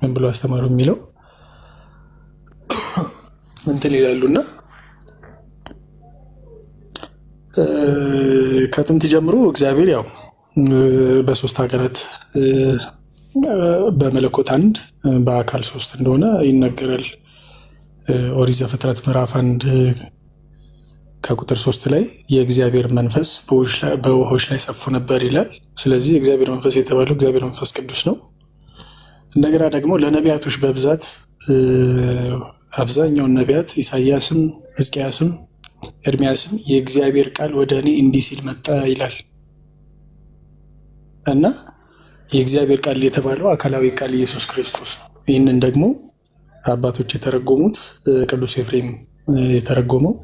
ምን ብለው አስተማሩ የሚለው እንትን ይላሉና ከጥንት ጀምሮ እግዚአብሔር ያው በሶስት ሀገራት በመለኮት አንድ በአካል ሶስት እንደሆነ ይነገራል። ኦሪት ዘፍጥረት ምዕራፍ 1 ከቁጥር 3 ላይ የእግዚአብሔር መንፈስ በውሆች ላይ ሰፎ ነበር ይላል። ስለዚህ የእግዚአብሔር መንፈስ የተባለው እግዚአብሔር መንፈስ ቅዱስ ነው። እንደገና ደግሞ ለነቢያቶች በብዛት አብዛኛውን ነቢያት ኢሳያስም ሕዝቅያስም ኤርሚያስም የእግዚአብሔር ቃል ወደ እኔ እንዲህ ሲል መጣ ይላል እና የእግዚአብሔር ቃል የተባለው አካላዊ ቃል ኢየሱስ ክርስቶስ ነው። ይህንን ደግሞ አባቶች የተረጎሙት ቅዱስ ኤፍሬም የተረጎመው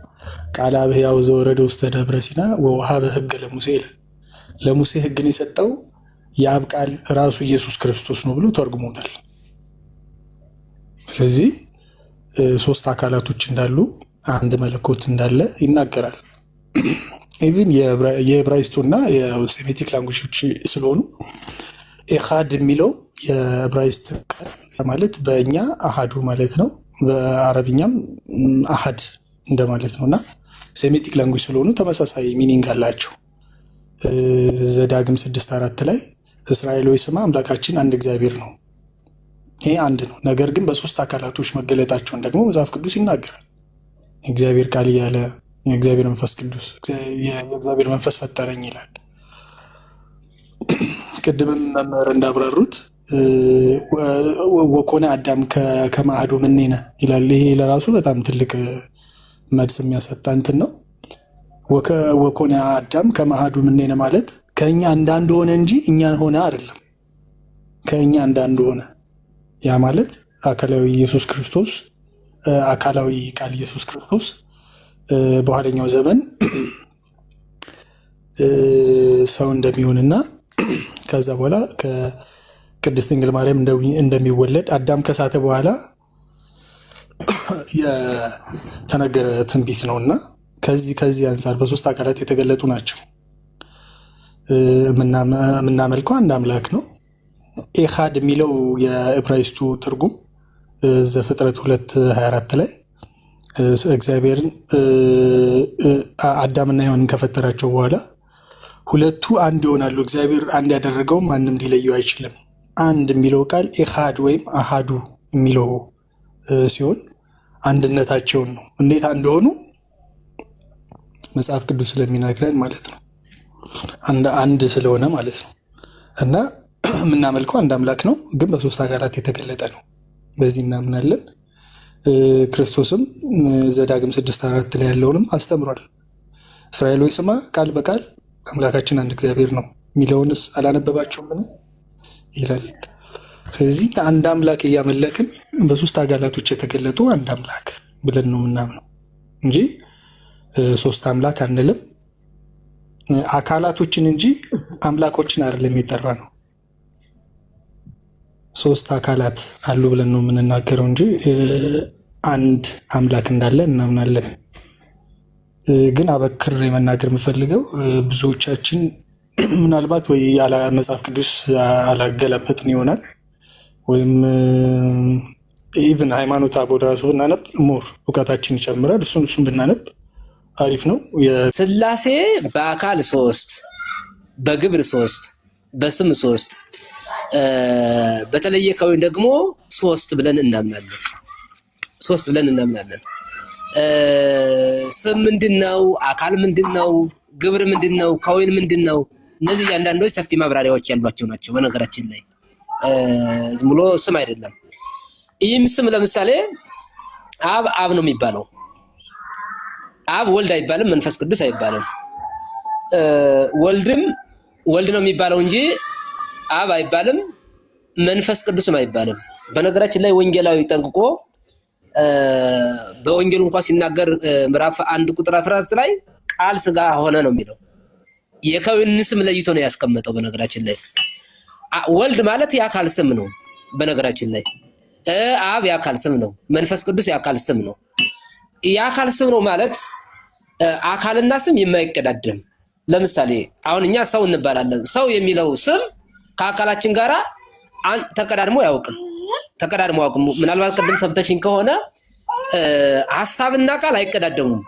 ቃለ አብ ሕያው ዘወረደ ውስተ ደብረ ሲና ወወሀበ ሕገ ለሙሴ ይላል። ለሙሴ ሕግን የሰጠው የአብ ቃል ራሱ ኢየሱስ ክርስቶስ ነው ብሎ ተርጉሞታል። ስለዚህ ሶስት አካላቶች እንዳሉ አንድ መለኮት እንዳለ ይናገራል። ኢቭን የዕብራይስጡና የሴሜቲክ ላንጉጆች ስለሆኑ ኤኻድ የሚለው የዕብራይስጥ ቃል ማለት በእኛ አሃዱ ማለት ነው፣ በአረብኛም አሃድ እንደማለት ነው እና ሴሜቲክ ላንጉጅ ስለሆኑ ተመሳሳይ ሚኒንግ አላቸው። ዘዳግም 6:4 ላይ እስራኤል ሆይ ስማ አምላካችን አንድ እግዚአብሔር ነው። ይሄ አንድ ነው። ነገር ግን በሶስት አካላቶች መገለጣቸውን ደግሞ መጽሐፍ ቅዱስ ይናገራል። እግዚአብሔር ቃል እያለ የእግዚአብሔር መንፈስ ቅዱስ የእግዚአብሔር መንፈስ ፈጠረኝ ይላል። ቅድምም መምህር እንዳብራሩት ወኮነ አዳም ከማዕዱ ምኔነ ይላል። ይሄ ለራሱ በጣም ትልቅ መልስ የሚያሰጣ እንትን ነው። ወኮነ አዳም ከማዕዱ ምኔነ ማለት ከእኛ እንዳንዱ ሆነ እንጂ እኛን ሆነ አይደለም። ከእኛ እንዳንዱ ሆነ ያ ማለት አካላዊ ኢየሱስ ክርስቶስ አካላዊ ቃል ኢየሱስ ክርስቶስ በኋለኛው ዘመን ሰው እንደሚሆንና ከዛ በኋላ ከቅድስት ድንግል ማርያም እንደሚወለድ አዳም ከሳተ በኋላ የተነገረ ትንቢት ነውና ከዚህ አንፃር በሶስት አካላት የተገለጡ ናቸው። የምናመልከው አንድ አምላክ ነው። ኤኻድ የሚለው የዕብራይስጡ ትርጉም ዘፍጥረት 2:24 ላይ እግዚአብሔርን አዳምና ሔዋንን ከፈጠራቸው በኋላ ሁለቱ አንድ ይሆናሉ፣ እግዚአብሔር አንድ ያደረገው ማንም ሊለየው አይችልም። አንድ የሚለው ቃል ኤኻድ ወይም አሃዱ የሚለው ሲሆን አንድነታቸውን ነው። እንዴት እንደሆኑ መጽሐፍ ቅዱስ ስለሚነግረን ማለት ነው። አንድ ስለሆነ ማለት ነው። እና የምናመልከው አንድ አምላክ ነው፣ ግን በሶስት አካላት የተገለጠ ነው። በዚህ እናምናለን። ክርስቶስም ዘዳግም 6:4 ላይ ያለውንም አስተምሯል። እስራኤል ሆይ ስማ ቃል በቃል አምላካችን አንድ እግዚአብሔር ነው የሚለውንስ አላነበባችሁምን ይላል። ስለዚህ አንድ አምላክ እያመለክን በሶስት አካላቶች የተገለጡ አንድ አምላክ ብለን ነው የምናምነው እንጂ ሶስት አምላክ አንልም። አካላቶችን እንጂ አምላኮችን አይደለም የጠራ ነው። ሶስት አካላት አሉ ብለን ነው የምንናገረው እንጂ አንድ አምላክ እንዳለ እናምናለን። ግን አበክር የመናገር የምፈልገው ብዙዎቻችን ምናልባት ወይ ያለ መጽሐፍ ቅዱስ አላገላበጥን ይሆናል ወይም ኢቭን ሃይማኖት አቦ ራሱ ብናነብ ሞር እውቀታችን ይጨምራል። እሱን ብናነብ አሪፍ ነው። ስላሴ በአካል 3 በግብር 3 በስም 3 በተለየ ከወይን ደግሞ 3 ብለን እናምናለን። 3 ብለን እናምናለን። ስም ምንድነው? አካል ምንድነው? ግብር ምንድነው? ከወይን ምንድነው? እነዚህ እያንዳንዶች ሰፊ ማብራሪያዎች ያሏቸው ናቸው። በነገራችን ላይ ዝም ብሎ ስም አይደለም። ይህም ስም ለምሳሌ አብ ነው የሚባለው። አብ ወልድ አይባልም፣ መንፈስ ቅዱስ አይባልም። ወልድም ወልድ ነው የሚባለው እንጂ አብ አይባልም፣ መንፈስ ቅዱስም አይባልም። በነገራችን ላይ ወንጌላዊ ጠንቅቆ በወንጌሉ እንኳን ሲናገር ምዕራፍ 1 ቁጥር 14 ላይ ቃል ስጋ ሆነ ነው የሚለው። የከዊንን ስም ለይቶ ነው ያስቀመጠው። በነገራችን ላይ ወልድ ማለት የአካል ስም ነው። በነገራችን ላይ አብ የአካል ስም ነው። መንፈስ ቅዱስ የአካል ስም ነው። የአካል ስም ነው ማለት አካልና ስም የማይቀዳደም። ለምሳሌ አሁን እኛ ሰው እንባላለን። ሰው የሚለው ስም ከአካላችን ጋራ ተቀዳድሞ አያውቅም። ምናልባት ቅድም ሰምተሽኝ ከሆነ ሐሳብና ቃል አይቀዳደሙም።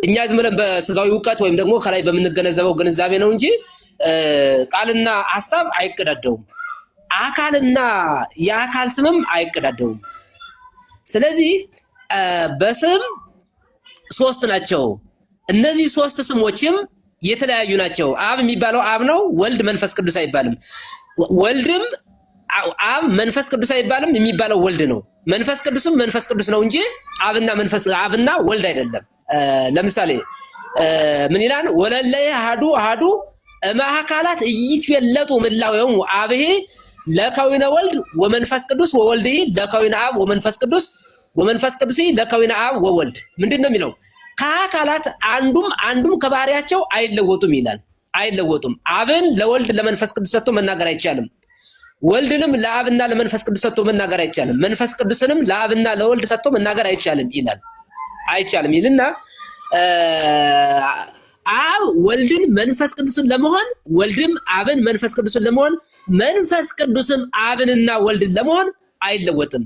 እኛ ዝም ብለን በስጋዊ ዕውቀት ወይም ደግሞ ከላይ በምንገነዘበው ግንዛቤ ነው እንጂ ቃልና ሐሳብ አይቀዳደሙም። አካልና የአካል ስምም አይቀዳደሙም። ስለዚህ በስም ሶስት ናቸው። እነዚህ ሶስት ስሞችም የተለያዩ ናቸው። አብ የሚባለው አብ ነው። ወልድ መንፈስ ቅዱስ አይባልም። ወልድም አብ መንፈስ ቅዱስ አይባልም። የሚባለው ወልድ ነው። መንፈስ ቅዱስም መንፈስ ቅዱስ ነው እንጂ አብና ወልድ አይደለም። ለምሳሌ ምን ይላል? ወለለ አሐዱ እማካላት እይትወለጡ ምላውየው አብሄ ለከዊነ ወልድ ወመንፈስ ቅዱስ ወወልድሂ ለከዊነ አብ ወመንፈስ ቅዱስ ለከዊነ አብ ወወልድ። ምንድነው የሚለው? ከአካላት አንዱም ከባህሪያቸው አይለወጡም ይላል። አይለወጡም። አብን ለወልድ ለመንፈስ ቅዱስ ሰጥቶ መናገር አይቻልም። ወልድንም ለአብና ለመንፈስ ቅዱስ ሰጥቶ መናገር አይቻልም። መንፈስ ቅዱስንም ለአብና ለወልድ ሰጥቶ መናገር አይቻልም ይላል። አይቻልም ይልና አብ ወልድን መንፈስ ቅዱስን ለመሆን፣ ወልድም አብን መንፈስ ቅዱስን ለመሆን፣ መንፈስ ቅዱስም አብንና ወልድን ለመሆን አይለወጥም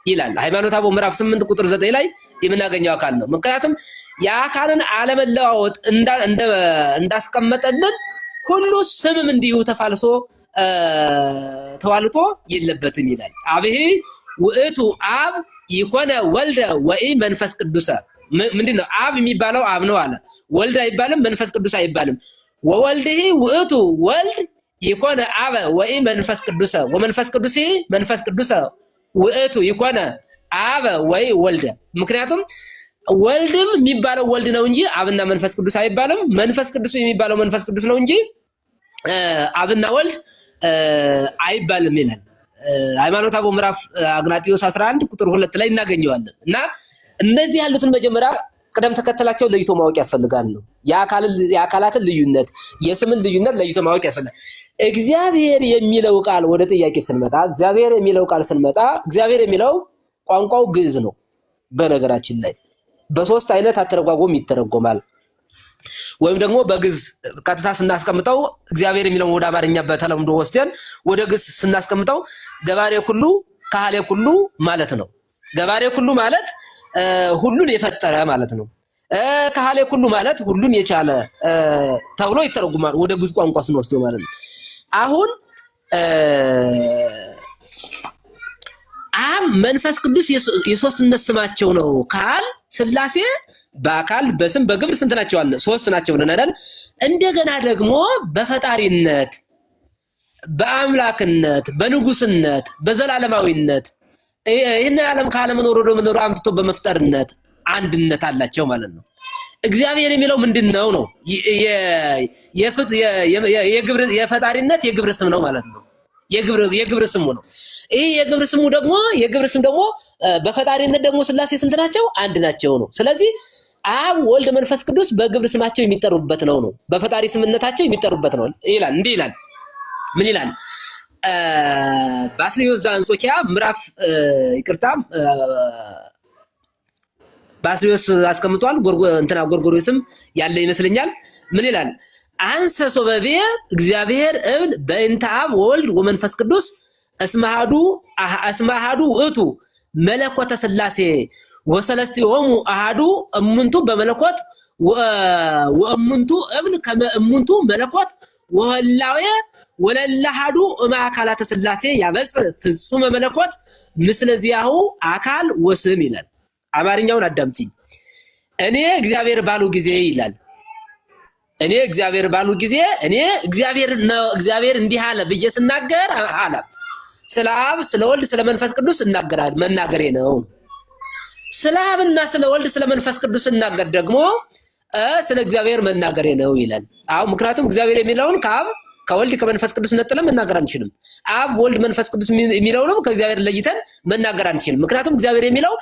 ይላል። ሃይማኖተ አበው ምዕራፍ 8 ቁጥር 9 ላይ የምናገኘው አካል ነው። ምክንያቱም የአካልን አለመለዋወጥ እንዳስቀመጠልን ሁሉ ስምም እንዲሁ ተፋልሶ ተዋልጦ የለበትም ይላል። አብሄ ውእቱ አብ ይኮነ ወልደ ወይ መንፈስ ቅዱሰ። ምንድነው? አብ የሚባለው አብ ነው አለ። ወልድ አይባልም፣ መንፈስ ቅዱስ አይባልም። ወወልድሂ ውእቱ ወልድ ይኮነ አበ ወይ መንፈስ ቅዱሰ ወመንፈስ ቅዱስ መንፈስ ቅዱሰ ውእቱ ይኮነ አበ ወይ ወልደ። ምክንያቱም ወልድም የሚባለው ወልድ ነው እንጂ አብና መንፈስ ቅዱስ አይባልም። መንፈስ ቅዱስ የሚባለው መንፈስ ቅዱስ ነው እንጂ አብና ወልድ አይባልም ይላል። ሃይማኖተ አበው ምዕራፍ አግናጢዮስ 11 ቁጥር 2 ላይ እናገኘዋለን። እና እነዚህ ያሉትን መጀመሪያ ቅደም ተከተላቸው ለይቶ ማወቅ ያስፈልጋል ነው። የአካላትን ልዩነት፣ የስምን ልዩነት ለይቶ ማወቅ ያስፈልጋል። እግዚአብሔር የሚለው ቃል ወደ ጥያቄ ስንመጣ እግዚአብሔር የሚለው ቋንቋው ግዕዝ ነው። በነገራችን ላይ በሶስት አይነት አተረጓጎም ይተረጎማል። ወይም ደግሞ በግዕዝ ቀጥታ ስናስቀምጠው እግዚአብሔር የሚለውን ወደ አማርኛ በተለምዶ ወስደን ወደ ግዕዝ ስናስቀምጠው ገባሬ ኩሉ ካህሌ ኩሉ ማለት ነው። ገባሬ ኩሉ ማለት ሁሉን የፈጠረ ማለት ነው። ካህሌ ኩሉ ማለት ሁሉን የቻለ ተብሎ ይተረጉማል ወደ ግዕዝ ቋንቋ ስንወስደው ማለት ነው። አሁን አብ መንፈስ ቅዱስ የሶስትነት ስማቸው ነው ካል ሥላሴ በአካል በስም በግብር ስንት ናቸው አለ? ሶስት ናቸው ብለናል። እንደገና ደግሞ በፈጣሪነት፣ በአምላክነት፣ በንጉስነት፣ በዘላለማዊነት ይህን ዓለም ካለመኖር ወደ መኖር አምጥቶ በመፍጠርነት አንድነት አላቸው ማለት ነው። እግዚአብሔር የሚለው ምንድነው ነው? የፈጣሪነት የግብር ስም ነው ማለት ነው። የግብር ስሙ ነው። ይሄ የግብር ስም ደግሞ በፈጣሪነት ደግሞ ሥላሴ ስንት ናቸው? አንድ ናቸው ነው። ስለዚህ አብ ወልድ መንፈስ ቅዱስ በግብር ስማቸው የሚጠሩበት ነው። በፈጣሪ ስምነታቸው የሚጠሩበት ነው ይላል። እንዲህ ይላል። ምን ይላል? ባስልዮስ ዘአንጾኪያ ምዕራፍ ባስልዮስ አስቀምጧል። ጎርጎርዮስም ያለ ይመስለኛል። ምን ይላል? አንሰ ሶበቤ እግዚአብሔር እብል በእንተ አብ ወወልድ ወመንፈስ ቅዱስ እስመ አሐዱ ውእቱ መለኮተ ሥላሴ ወሰለስቲሆሙ አሐዱ እሙንቱ በመለኮት ወእሙንቱ እብል ከመ እሙንቱ መለኮት ወህላዌ ወለለ አሐዱ እምአካላተ ሥላሴ ያበጽ ፍጹመ መለኮት ምስለ ዚአሁ አካል ወስም ይላል። አማርኛውን አዳምጪኝ። እኔ እግዚአብሔር ባሉ ጊዜ ይላል። እኔ እግዚአብሔር እንዲህ አለ ብዬ ስናገር አለ ስለ አብ ስለ ወልድ ስለ መንፈስ ቅዱስ መናገሬ ነው። ስለ አብና ስለ ወልድ ስለ መንፈስ ቅዱስ ስናገር ደግሞ ስለ እግዚአብሔር መናገሬ ነው ይላል። አሁን ምክንያቱም እግዚአብሔር የሚለውን ከአብ ከወልድ ከመንፈስ ቅዱስ ነጥለን መናገር አንችልም። አብ ወልድ መንፈስ ቅዱስ የሚለውንም ከእግዚአብሔር ለይተን መናገር አንችልም። ምክንያቱም እግዚአብሔር የሚለው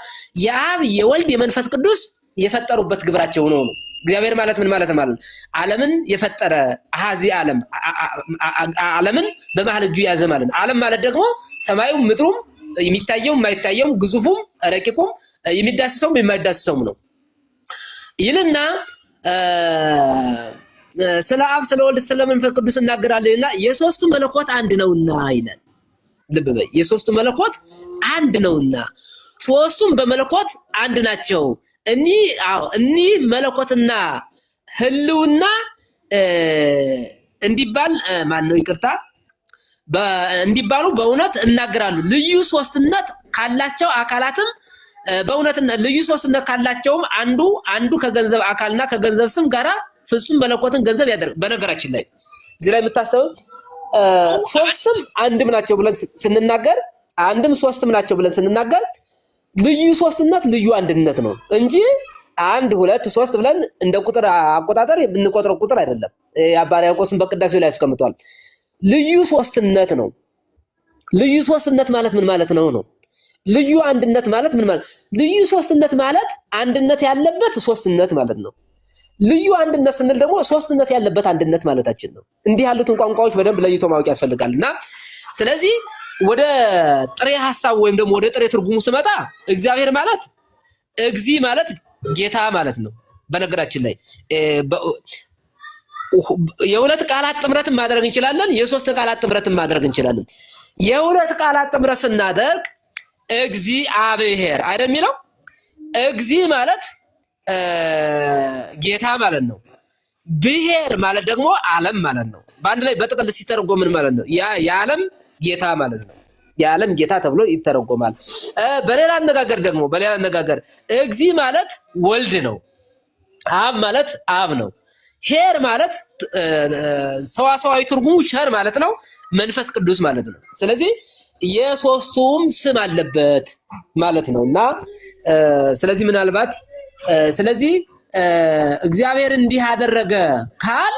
የአብ የወልድ የመንፈስ ቅዱስ የፈጠሩበት ግብራቸው ነው። እግዚአብሔር ማለት ምን ማለት ነው? ዓለምን የፈጠረ አሃዚ ዓለምን በመሃል እጁ ያዘ ማለት ነው። ዓለም ማለት ደግሞ ሰማዩም ምድሩም የሚታየውም የማይታየውም ግዙፉም ረቂቁም የሚዳስሰውም የማይዳስሰውም ነው ይልና ስለ አብ ስለ ወልድ ስለ መንፈስ ቅዱስ እናገራለንና የሶስቱ መለኮት አንድ ነውና ይላል። ልብ በይ፣ የሶስቱ መለኮት አንድ ነውና ሶስቱም በመለኮት አንድ ናቸው። እኒ መለኮትና ህልውና እንዲባል ማን ነው ይቅርታ እንዲባሉ በእውነት እናገራለሁ። ልዩ ሶስትነት ካላቸው አካላትም በእውነትና ልዩ ሶስትነት ካላቸውም አንዱ ከገንዘብ አካልና ከገንዘብ ስም ጋራ ፍጹም መለኮትን ገንዘብ ያደርግ። በነገራችን ላይ እዚህ ላይ የምታስተውል ሶስትም አንድም ናቸው ብለን ስንናገር አንድም ሶስትም ናቸው ብለን ስንናገር ልዩ ሶስትነት ልዩ አንድነት ነው እንጂ 1 2 3 ብለን እንደ ቁጥር አቆጣጠር የምንቆጥረው ቁጥር አይደለም። የአባሪያቆስን በቅዳሴው ላይ ያስቀምጧል። ልዩ ሶስትነት ነው። ልዩ ሶስትነት ማለት ምን ማለት ነው? ልዩ አንድነት ማለት ምን ማለት? ልዩ ሶስትነት ማለት አንድነት ያለበት ሶስትነት ማለት ነው። ልዩ አንድነት ስንል ደግሞ ሶስትነት ያለበት አንድነት ማለታችን ነው። እንዲህ ያሉትን ቋንቋዎች በደንብ ለይቶ ማወቅ ያስፈልጋልና ስለዚህ ወደ ጥሬ ሐሳብ ወይም ደግሞ ወደ ጥሬ ትርጉሙ ስመጣ እግዚአብሔር ማለት እግዚ ማለት ጌታ ማለት ነው። በነገራችን ላይ የሁለት ቃላት ጥምረትን ማድረግ እንችላለን፣ የሶስት ቃላት ጥምረትን ማድረግ እንችላለን። የሁለት ቃላት ጥምረት ስናደርግ እግዚአብሔር አይደል የሚለው? እግዚ ማለት ጌታ ማለት ነው። ብሔር ማለት ደግሞ ዓለም ማለት ነው። በአንድ ላይ በጥቅል ሲተረጎም ምን ማለት ነው? የዓለም ጌታ ማለት ነው። የዓለም ጌታ ተብሎ ይተረጎማል። በሌላ አነጋገር እግዚ ማለት ወልድ ነው። አብ ማለት አብ ነው። ሄር ማለት ሰዋሰዋዊ ትርጉሙ ሸር ማለት ነው። መንፈስ ቅዱስ ማለት ነው። ስለዚህ የሶስቱም ስም አለበት ማለት ነውና ስለዚህ ምናልባት ስለዚህ እግዚአብሔር እንዲህ ያደረገ ካል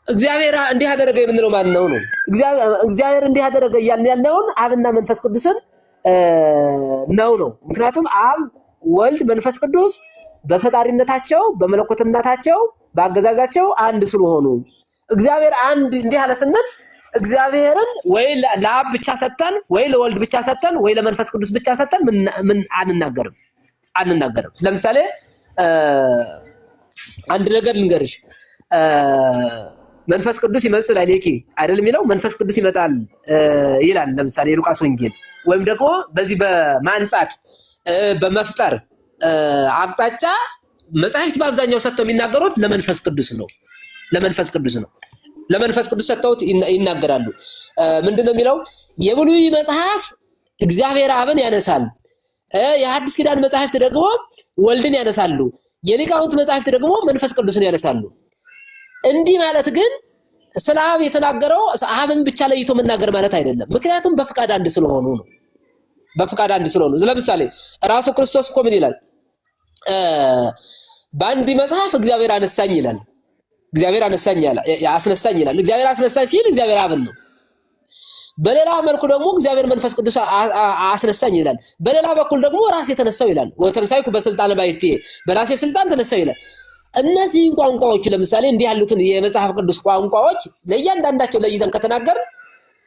እግዚአብሔር እንዲህ ያደረገ የምንለው ማን ነው? እግዚአብሔር እንዲህ ያደረገ ያልነውን አብና መንፈስ ቅዱስን ነው። ምክንያቱም አብ ወልድ መንፈስ ቅዱስ በፈጣሪነታቸው በመለኮትነታቸው በአገዛዛቸው አንድ ስለሆኑ እግዚአብሔር አንድ እንዲህ ያለ ስንል እግዚአብሔርን ወይ ለአብ ብቻ ሰጠን ወይ ለወልድ ብቻ ሰጠን ወይ ለመንፈስ ቅዱስ ብቻ ሰጠን ምን አንናገርም። ለምሳሌ አንድ ነገር ልንገርሽ። መንፈስ ቅዱስ ይመጽእ ላዕሌኪ አይደል የሚለው? መንፈስ ቅዱስ ይመጣል ይላል። ለምሳሌ የሉቃስ ወንጌል ወይም ደግሞ በዚህ በማንጻት በመፍጠር አቅጣጫ መጻሕፍት በአብዛኛው ሰጥተው የሚናገሩት ለመንፈስ ቅዱስ ነው። ለመንፈስ ቅዱስ ሰጥተውት ይናገራሉ። ምንድነው የሚለው? የብሉይ መጽሐፍ እግዚአብሔር አብን ያነሳል። የሐዲስ ኪዳን መጽሐፍት ደግሞ ወልድን ያነሳሉ። የሊቃውንት መጽሐፍት ደግሞ መንፈስ ቅዱስን ያነሳሉ። እንዲህ ማለት ግን ስለ አብ የተናገረው አብን ብቻ ለይቶ መናገር ማለት አይደለም። ምክንያቱም በፍቃድ አንድ ስለሆኑ ነው። ለምሳሌ ራሱ ክርስቶስ እኮ ምን ይላል? በአንድ መጽሐፍ እግዚአብሔር አነሳኝ ይላል። አስነሳኝ ይላል። እግዚአብሔር አስነሳኝ ሲል እግዚአብሔር አብን ነው። በሌላ መልኩ ደግሞ እግዚአብሔር መንፈስ ቅዱስ አስነሳኝ ይላል። በሌላ በኩል ደግሞ ራሴ ተነሳው ይላል። ወተንሳይኩ በስልጣነ ባሕቲየ በራሴ ስልጣን ተነሳው ይላል። እነዚህ ቋንቋዎች ለምሳሌ እንዲህ ያሉትን የመጽሐፍ ቅዱስ ቋንቋዎች ለእያንዳንዳቸው ለይተን ከተናገር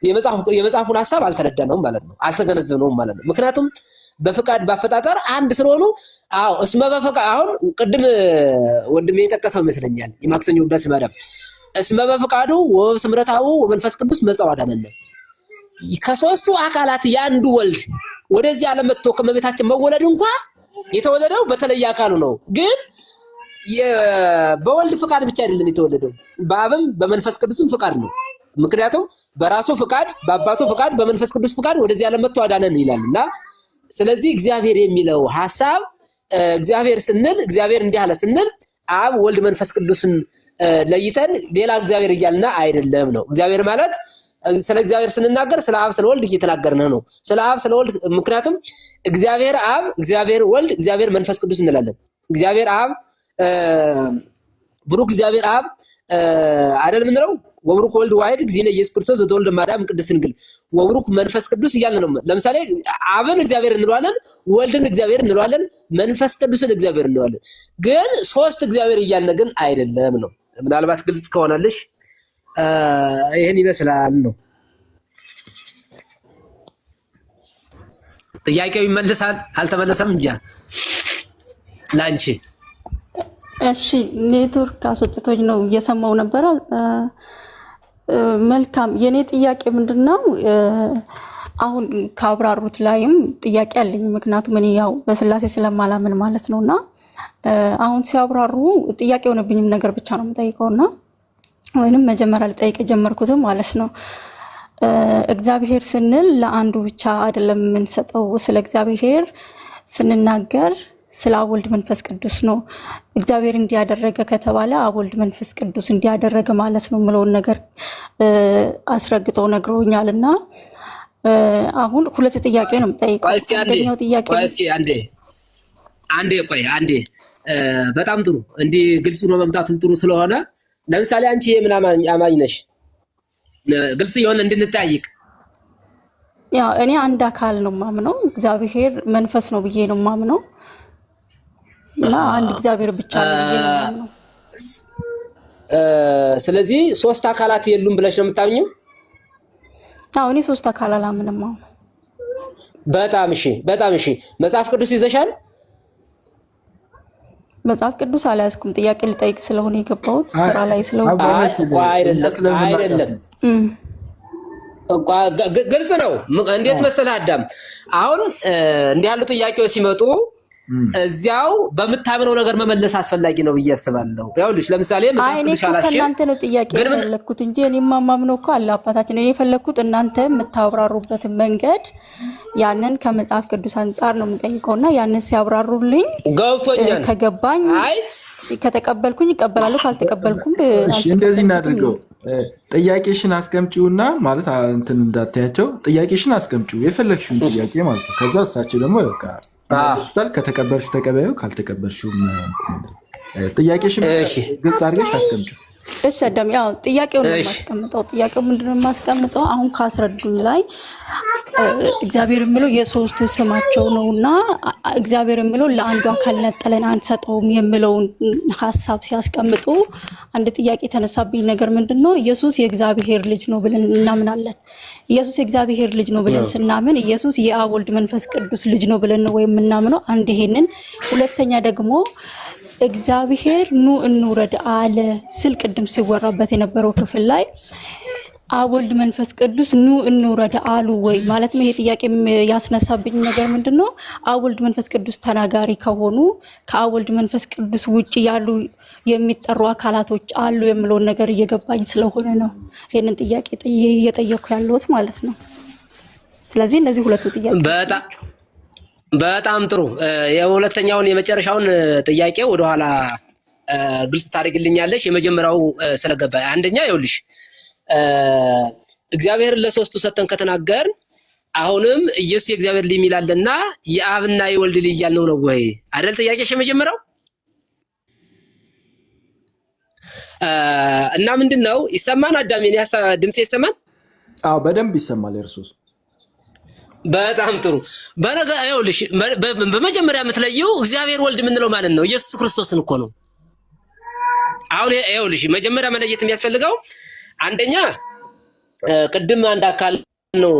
የመጽሐፉን ሐሳብ አልተረዳነውም ማለት ነው፣ አልተገነዘብነውም ማለት ነው። ምክንያቱም በፍቃድ ባፈጣጠር አንድ ስለሆኑ እስመ በፈቃድ አሁን ቅድም ወንድሜ የጠቀሰው ይመስለኛል የማክሰኞ ውዳሴ ማርያም እስመ በፈቃዱ ወስምረታው ወመንፈስ ቅዱስ መጽአ አዳነነ። ከሶስቱ አካላት ያንዱ ወልድ ወደዚህ ዓለም መጥቶ ከመቤታችን መወለድ እንኳን የተወለደው በተለየ አካሉ ነው። ግን በወልድ ፍቃድ ብቻ አይደለም የተወለደው፣ በአብም በመንፈስ ቅዱስም ፍቃድ ነው። ምክንያቱም በራሱ ፍቃድ፣ በአባቱ ፍቃድ፣ በመንፈስ ቅዱስ ፍቃድ ወደዚህ ዓለም መጥቶ አዳነን ይላልና ስለዚህ እግዚአብሔር የሚለው ሐሳብ እግዚአብሔር ስንል እግዚአብሔር እንዲህ አለ ስንል አብ ወልድ መንፈስ ቅዱስን ለይተን ሌላ እግዚአብሔር እያልና አይደለም ነው። እግዚአብሔር ማለት ስለ እግዚአብሔር ስንናገር ስለ አብ ስለ ወልድ እየተናገርን ነው። ስለ አብ ስለ ወልድ ምክንያቱም እግዚአብሔር አብ፣ እግዚአብሔር ወልድ፣ እግዚአብሔር መንፈስ ቅዱስ እንላለን። እግዚአብሔር አብ ብሩክ እግዚአብሔር አብ አይደል ምንለው ወብሩክ ወልድ ዋሕድ እግዚእነ ኢየሱስ ክርስቶስ ዘተወልደ ማርያም ቅድስት ድንግል ወብሩክ መንፈስ ቅዱስ እያልን ነው። ለምሳሌ አብን እግዚአብሔር እንለዋለን፣ ወልድን እግዚአብሔር እንለዋለን፣ መንፈስ ቅዱስን እግዚአብሔር እንለዋለን። ግን ሶስት እግዚአብሔር እያልን ግን አይደለም ነው። ምናልባት ግልጽ ከሆነልሽ ይሄን ይመስላል ነው። ጥያቄው ይመለሳል አልተመለሰም እንጃ ላንቺ። እሺ ኔትወርክ አስወጥቶኝ ነው እየሰማው ነበር። መልካም የኔ ጥያቄ ምንድነው አሁን ካብራሩት ላይም ጥያቄ አለኝ። ምክንያቱም እኔ ያው በስላሴ ስለማላምን ማለት ነውና አሁን ሲያብራሩ ጥያቄ ሆነብኝም ነገር ብቻ ነው የምጠይቀውና ወይንም መጀመሪያ ልጠይቅ ጀመርኩትም ማለት ነው። እግዚአብሔር ስንል ለአንዱ ብቻ አይደለም የምንሰጠው። ስለ እግዚአብሔር ስንናገር ስለ አብ ወልድ መንፈስ ቅዱስ ነው። እግዚአብሔር እንዲያደረገ ከተባለ አብ ወልድ መንፈስ ቅዱስ እንዲያደረገ ማለት ነው ምለውን ነገር አስረግጠው ነግረውኛልና አሁን ሁለት ጥያቄ ነው የምጠይቀው። አንደኛው ጥያቄ አንዴ በጣም ጥሩ እንዲህ ግልጽ ነው መምጣቱም ጥሩ ስለሆነ ለምሳሌ አንቺ የምን አማኝ ነሽ? ግልጽ ይሆን እንድንጠያይቅ። ያው እኔ አንድ አካል ነው ማምነው፣ እግዚአብሔር መንፈስ ነው ብዬ ነው ማምነው እና አንድ እግዚአብሔር ብቻ ነው ብዬ ነው ማምነው። ስለዚህ ሶስት አካላት የሉም ብለሽ ነው የምታምኚው? አዎ እኔ ሶስት አካል አላምንም። በጣም እሺ መጽሐፍ ቅዱስ ይዘሻል? መጽሐፍ ቅዱስ አልያዝኩም። ጥያቄ ልጠይቅ ስለሆነ የገባሁት ስራ ላይ ስለሆነ አይደለም። ግልጽ ነው። እንዴት መሰለህ አዳም፣ አሁን እንዲህ ያሉ ጥያቄዎች ሲመጡ እዚያው በምታምነው ነገር መመለስ አስፈላጊ ነው ብዬ አስባለሁ። ያውልሽ ለምሳሌ መጽሐፍ ቅዱስ አላሽ እናንተ ነው ጥያቄ የፈለኩት እንጂ እኔ ማማምነው እኮ አለ አባታችን። እኔ የፈለኩት እናንተ የምታብራሩበት መንገድ ያንን ከመጽሐፍ ቅዱስ አንፃር ነው የምጠይቀውና ያንን ሲያብራሩልኝ ገብቶኛል። ከገባኝ ከተቀበልኩኝ ይቀበላለሁ፣ ካልተቀበልኩም እሺ። እንደዚህ እናድርገው። ጥያቄሽን አስቀምጪውና ማለት እንትን እንዳታያቸው ጥያቄሽን አስቀምጪው የፈለግሽውን ጥያቄ ማለት ነው። ከዛ እሳቸው ደግሞ በቃ ሆስፒታል ከተቀበልሽ ተቀበዩ፣ ካልተቀበልሽው ጥያቄሽን ግልጽ አድርገሽ አስቀምጪው። እሺ አዳም፣ ያው ጥያቄውን ማስቀምጠው ጥያቄው ምንድነው የማስቀምጠው? አሁን ካስረዱኝ ላይ እግዚአብሔር የሚለው የሶስቱ ስማቸው ነውና እግዚአብሔር የሚለው ለአንዱ አካል ነጥለን አንሰጠውም የሚለውን ሐሳብ ሲያስቀምጡ አንድ ጥያቄ ተነሳብኝ። ነገር ምንድነው ኢየሱስ የእግዚአብሔር ልጅ ነው ብለን እናምናለን። ኢየሱስ የእግዚአብሔር ልጅ ነው ብለን ስናምን ኢየሱስ የአብ ወልድ መንፈስ ቅዱስ ልጅ ነው ብለን ነው የምናምነው። አንድ ይሄንን። ሁለተኛ ደግሞ እግዚአብሔር ኑ እንውረድ አለ ስል ቅድም ሲወራበት የነበረው ክፍል ላይ አብ ወልድ መንፈስ ቅዱስ ኑ እንውረድ አሉ ወይ? ማለት ይሄ ጥያቄ ያስነሳብኝ ነገር ምንድነው አብ ወልድ መንፈስ ቅዱስ ተናጋሪ ከሆኑ ከአብ ወልድ መንፈስ ቅዱስ ውጪ ያሉ የሚጠሩ አካላቶች አሉ የሚለውን ነገር እየገባኝ ስለሆነ ነው ይሄንን ጥያቄ እየጠየኩ ያለሁት ማለት ነው። ስለዚህ እነዚህ ሁለቱ ጥያቄ በጣም ጥሩ። የሁለተኛውን የመጨረሻውን ጥያቄ ወደኋላ ግልጽ ታደርግልኛለሽ? የመጀመሪያው ስለገባ አንደኛ ይኸውልሽ እግዚአብሔር ለሶስቱ ሰተን ከተናገር አሁንም ኢየሱስ የእግዚአብሔር ልጅ ይላልና የአብና የወልድ ልጅ እያልነው ነው ወይ አይደል? ጥያቄሽ የመጀመሪያው እና ምንድነው ይሰማን? አዳም የኔ ድምጽ ይሰማን? አዎ በደንብ ይሰማል። እርሱስ በጣም ጥሩ። ይኸውልሽ በመጀመሪያ የምትለየው እግዚአብሔር ወልድ የምንለው ማለት ነው ኢየሱስ ክርስቶስን እኮ ነው። አሁን ይኸውልሽ መጀመሪያ መለየት የሚያስፈልገው አንደኛ ቅድም አንድ አካል ነው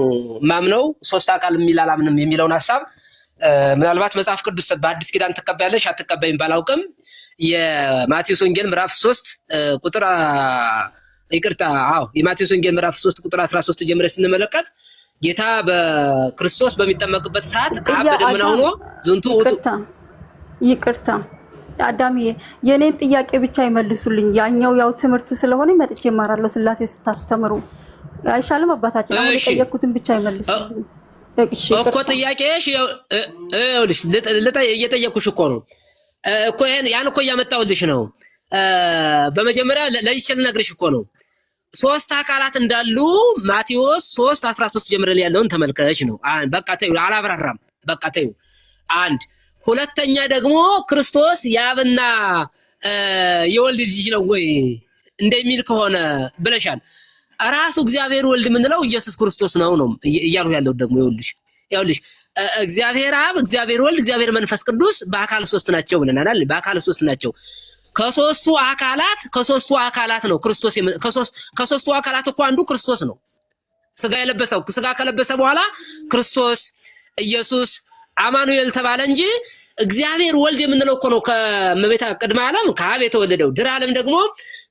ማምነው ሶስት አካል የሚል አላምንም የሚለውን ሐሳብ ምናልባት መጽሐፍ ቅዱስ በአዲስ ኪዳን ተቀበያለሽ አትቀበይም ባላውቅም የማቴዎስ ወንጌል ምዕራፍ 3 ቁጥር የማቴዎስ ወንጌል ምዕራፍ 3 ቁጥር 13 ጀምረን ስንመለከት ጌታ በክርስቶስ በሚጠመቅበት ሰዓት አብ በደመና ሆኖ ዝንቱ ውጡ። ይቅርታ አዳምዬ የኔን ጥያቄ ብቻ ይመልሱልኝ። ያኛው ያው ትምህርት ስለሆነ መጥቼ እማራለሁ ስላሴ ስታስተምሩ አይሻልም? አባታችን አሁን የጠየኩትን ብቻ ይመልሱልኝ። እሺ እኮ ጥያቄሽ ይኸውልሽ እየጠየኩሽ እኮ ነው እኮ ያን እኮ እያመጣሁልሽ ነው። በመጀመሪያ ለይቼ ልነግርሽ እኮ ነው ሶስት አካላት እንዳሉ ማቴዎስ 3:13 ጀምረን ያለውን ተመልከች ነው። በቃ ተይው አላብራራም። በቃ ተይው አንድ። ሁለተኛ ደግሞ ክርስቶስ የአብና የወልድ ልጅ ነው ወይ እንደሚል ከሆነ ብለሻል። ራሱ እግዚአብሔር ወልድ የምንለው ኢየሱስ ክርስቶስ ነው እያልሁ ያለው ደግሞ ይኸውልሽ እግዚአብሔር አብ፣ እግዚአብሔር ወልድ፣ እግዚአብሔር መንፈስ ቅዱስ በአካል ሶስት ናቸው ብለናል። በአካል ሶስት ናቸው። ከሶስቱ አካላት ነው ክርስቶስ። ከሶስቱ አካላት እኮ አንዱ ክርስቶስ ነው ስጋ የለበሰው። ስጋ ከለበሰ በኋላ ክርስቶስ ኢየሱስ አማኑኤል ተባለ እንጂ እግዚአብሔር ወልድ የምንለው እኮ ነው ከመቤታ ቅድመ ዓለም ከአብ የተወለደው፣ ድህረ ዓለም ደግሞ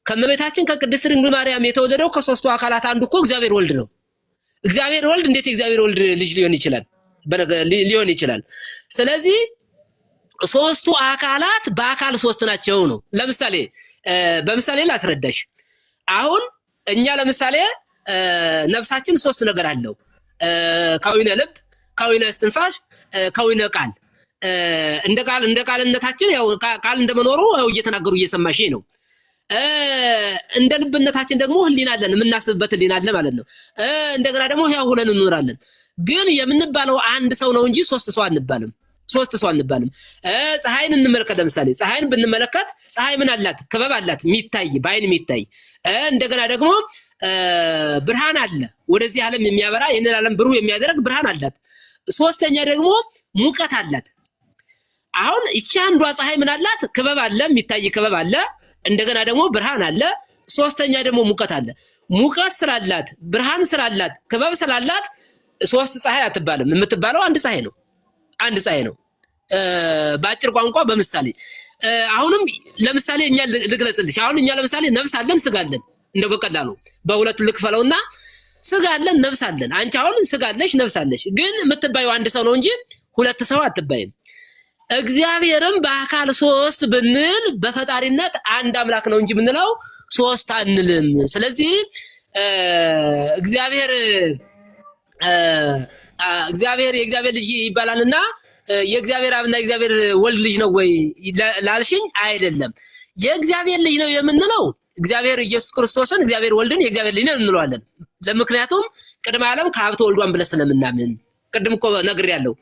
ከመቤታችን ከቅድስት ድንግል ማርያም የተወለደው ከሶስቱ አካላት አንዱ እኮ እግዚአብሔር ወልድ ነው። እግዚአብሔር ወልድ እንዴት የእግዚአብሔር ወልድ ልጅ ሊሆን ይችላል? ስለዚህ ሶስቱ አካላት በአካል ሶስት ናቸው ነው። ለምሳሌ በምሳሌ ላስረዳሽ። አሁን እኛ ለምሳሌ ነፍሳችን ሶስት ነገር አለው። ከዊነ ልብ፣ ከዊነ እስትንፋስ፣ ከዊነ ቃል። እንደ ቃልነታችን ያው ቃል እንደመኖሩ ያው እየተናገሩ እየሰማሽ ነው። እንደ ልብነታችን ደግሞ ህሊና አለን፣ የምናስብበት ህሊና አለ ማለት ነው። እንደገና ደግሞ ያው ሁለን እንኖራለን። ግን የምንባለው አንድ ሰው ነው እንጂ ሶስት ሰው አንባልም። ፀሐይን እንመለከት። ለምሳሌ ፀሐይን ብንመለከት ፀሐይ ምን አላት? ክበብ አላት፣ የሚታይ በአይን የሚታይ። እንደገና ደግሞ ብርሃን አለ፣ ወደዚህ ዓለም የሚያበራ ይህንን ዓለም ብሩህ የሚያደርግ ብርሃን አላት። ሶስተኛ ደግሞ ሙቀት አላት። አሁን ይቺ አንዷ ፀሐይ ምን አላት? ክበብ አለ፣ የሚታይ ክበብ አለ። እንደገና ደግሞ ብርሃን አለ። ሶስተኛ ደግሞ ሙቀት አለ። ሙቀት ስላላት፣ ብርሃን ስላላት፣ ክበብ ስላላት ሶስት ፀሐይ አትባልም። የምትባለው አንድ ፀሐይ ነው። በአጭር ቋንቋ በምሳሌ አሁንም ለምሳሌ እኛ ልግለጽልሽ። አሁን እኛ ለምሳሌ ነፍስ አለን፣ ስጋ አለን። እንደው በቀላሉ በሁለቱ ልክፈለውና ስጋ አለን፣ ነፍስ አለን። አንቺ አሁን ስጋ አለሽ፣ ነፍስ አለሽ። ግን የምትባየው አንድ ሰው ነው እንጂ ሁለት ሰው አትባይም። እግዚአብሔርም በአካል ሶስት ብንል በፈጣሪነት አንድ አምላክ ነው እንጂ ብንለው ሶስት አንልም። ስለዚህ እግዚአብሔር የእግዚአብሔር ልጅ ይባላልና የእግዚአብሔር አብና የእግዚአብሔር ወልድ ልጅ ነው ወይ ላልሽኝ፣ አይደለም። የእግዚአብሔር ልጅ ነው የምንለው እግዚአብሔር ኢየሱስ ክርስቶስን እግዚአብሔር ወልድን የእግዚአብሔር ልጅ ነው እንለዋለን። ለምክንያቱም ቅድመ ዓለም ከአብ ተወልዷን ብለን ስለምናምን፣ ቅድም እኮ ነግሬያለሁ።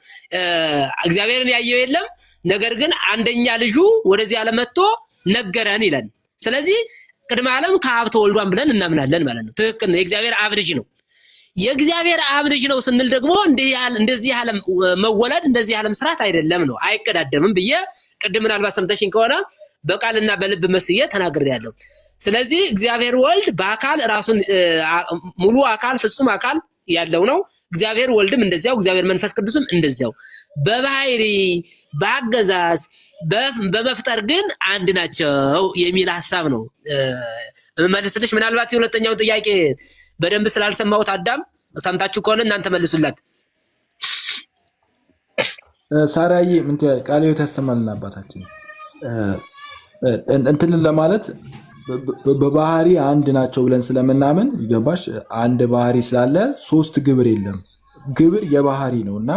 እግዚአብሔርን ያየው የለም፣ ነገር ግን አንደኛ ልጁ ወደዚህ ዓለም መጥቶ ነገረን ይላል። ስለዚህ ቅድመ ዓለም ከአብ ተወልዷን ብለን እናምናለን ማለት ነው። ትክክል ነው። የእግዚአብሔር አብ ልጅ ነው። የእግዚአብሔር አብ ልጅ ነው ስንል ደግሞ እንደዚህ ዓለም መወለድ እንደዚህ ዓለም ስርዓት አይደለም ነው፣ አይቀዳደምም ብዬ ቅድም ምናልባት ሰምተሽኝ ከሆነ በቃልና በልብ መስዬ ተናግሬያለሁ። ስለዚህ እግዚአብሔር ወልድ በአካል ራሱን ሙሉ አካል ፍጹም አካል ያለው ነው። እግዚአብሔር ወልድም እንደዚያው፣ እግዚአብሔር መንፈስ ቅዱስም እንደዚያው በባህሪ በአገዛዝ በመፍጠር ግን አንድ ናቸው የሚል ሐሳብ ነው መልስልሽ። ምናልባት የሁለተኛው ጥያቄ በደንብ ስላልሰማሁት አዳም ሰምታችሁ ከሆነ እናንተ መልሱላት። ሳራዬ ምን ቃል ተሰማልና አባታችን እንትንን ለማለት በባህሪ አንድ ናቸው ብለን ስለምናምን ይገባሽ። አንድ ባህሪ ስላለ ሶስት ግብር የለም። ግብር የባህሪ ነው እና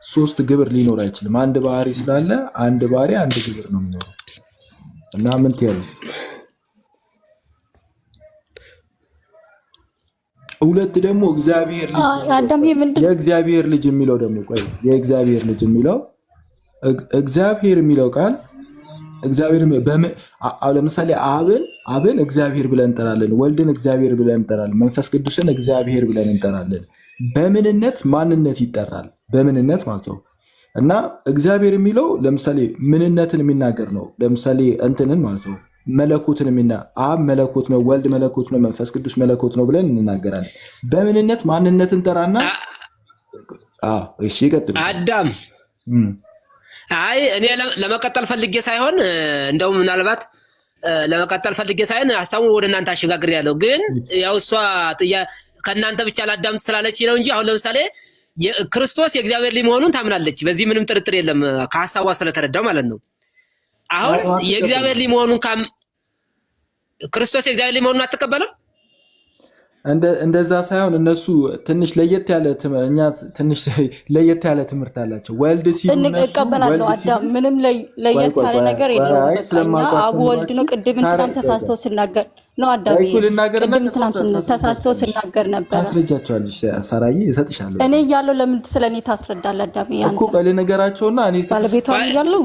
ሶስት ግብር ሊኖር አይችልም። አንድ ባህሪ ስላለ አንድ ባህሪ አንድ ግብር ነው የሚኖረው እና ምን ትያለሽ? ሁለት ደግሞ እግዚአብሔር ልጅ የሚለው ደግሞ የእግዚአብሔር ልጅ የሚለው እግዚአብሔር የሚለው ቃል እግዚአብሔር ለምሳሌ አብን እግዚአብሔር ብለን እንጠራለን፣ ወልድን እግዚአብሔር ብለን እንጠራለን፣ መንፈስ ቅዱስን እግዚአብሔር ብለን እንጠራለን። በምንነት ማንነት ይጠራል፣ በምንነት ማለት ነው። እና እግዚአብሔር የሚለው ለምሳሌ ምንነትን የሚናገር ነው። ለምሳሌ እንትንን ማለት ነው መለኮትን አብ መለኮት ነው፣ ወልድ መለኮት ነው፣ መንፈስ ቅዱስ መለኮት ነው ብለን እንናገራለን። በምንነት ማንነትን ጠራና እሺ ይቀጥሉ አዳም። አይ እኔ ለመቀጠል ፈልጌ ሳይሆን እንደውም ምናልባት ለመቀጠል ፈልጌ ሳይሆን ሐሳቡን ወደ እናንተ አሸጋግሬያለሁ። ግን ያው እሷ ከእናንተ ብቻ ላዳምጥ ስላለች ነው እንጂ አሁን ለምሳሌ ክርስቶስ የእግዚአብሔር ልጅ መሆኑን ታምናለች። በዚህ ምንም ጥርጥር የለም፣ ከሐሳቧ ስለተረዳው ማለት ነው። አሁን የእግዚአብሔር ልጅ መሆኑን ክርስቶስ የእግዚአብሔር ልጅ መሆኑን አትቀበልም? እንደዛ ሳይሆን እነሱ ትንሽ ለየት ያለ ትምህርት አላቸው። ወልድ ሲሉ እቀበላለሁ። አዳም ምንም ለየት ያለ ነገር የለውም። አብ ወልድ ነው። ቅድም እንትናም ተሳስተው ስናገር ነው። አዳም ቅድም እንትናም ተሳስተው ስናገር ነበር። ታስረጃቸዋለሽ ሳራዬ፣ እሰጥሻለሁ። እኔ እያለሁ ለምን ስለኔ ታስረዳለህ? አዳም እኮ ቀሌ ነገራቸውና እኔ ባለቤቷ እያለሁ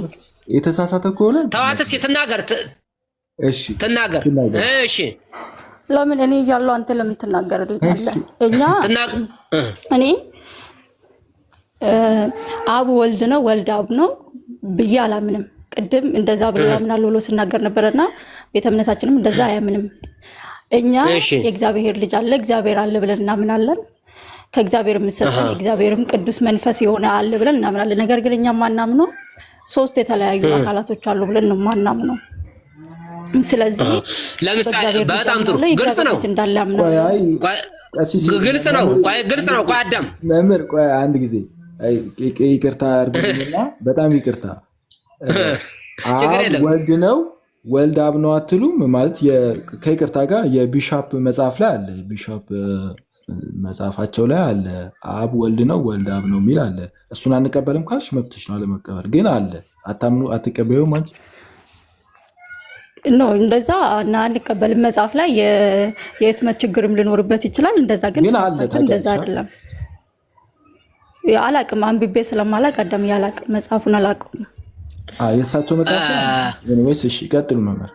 የተሳሳተ ከሆነ ተዋትስ የትናገር እሺ ትናገር። እሺ ለምን እኔ እያለሁ አንተ ለምን ትናገርልኛለህ? እኛ እኔ አብ ወልድ ነው ወልድ አብ ነው ብዬ አላምንም። ቅድም እንደዛ ብሎ ያምናል ብሎ ሲናገር ነበርና ቤተ እምነታችንም እንደዛ አያምንም። እኛ የእግዚአብሔር ልጅ አለ እግዚአብሔር አለ ብለን እናምናለን። ከእግዚአብሔር የሚሰጠን እግዚአብሔርም ቅዱስ መንፈስ የሆነ አለ ብለን እናምናለን። ነገር ግን እኛ ማናምነው ሶስት የተለያዩ አካላቶች አሉ ብለን ነው ማናምነው። ስለዚህ ለምሳሌ በጣም ጥሩ ግልጽ ነው ግልጽ ነው። ቆይ አዳም መምህር ቆይ አንድ ጊዜ ይቅርታ አድርጉልኝና በጣም ይቅርታ። አብ ወልድ ነው ወልድ አብ ነው አትሉም? ማለት ከይቅርታ ጋር የቢሻፕ መጽሐፍ ላይ አለ፣ ቢሻፕ መጽሐፋቸው ላይ አለ አብ ወልድ ነው ወልድ አብ ነው የሚል አለ። እሱን አንቀበልም ካልሽ መብትሽ ነው አለመቀበል። ግን አለ አታምኑ አትቀበዩም አንቺ ነው እንደዛ እና አንቀበልም። መጽሐፍ ላይ የህትመት ችግርም ሊኖርበት ይችላል። እንደዛ ግን እንደዛ አይደለም። አላቅም አንብቤ ስለማላቅ አዳም ያላቅ መጽሐፉን አላውቀውም። የእሳቸው መጽሐፍ ወይስ? እሺ ቀጥሉ መምህር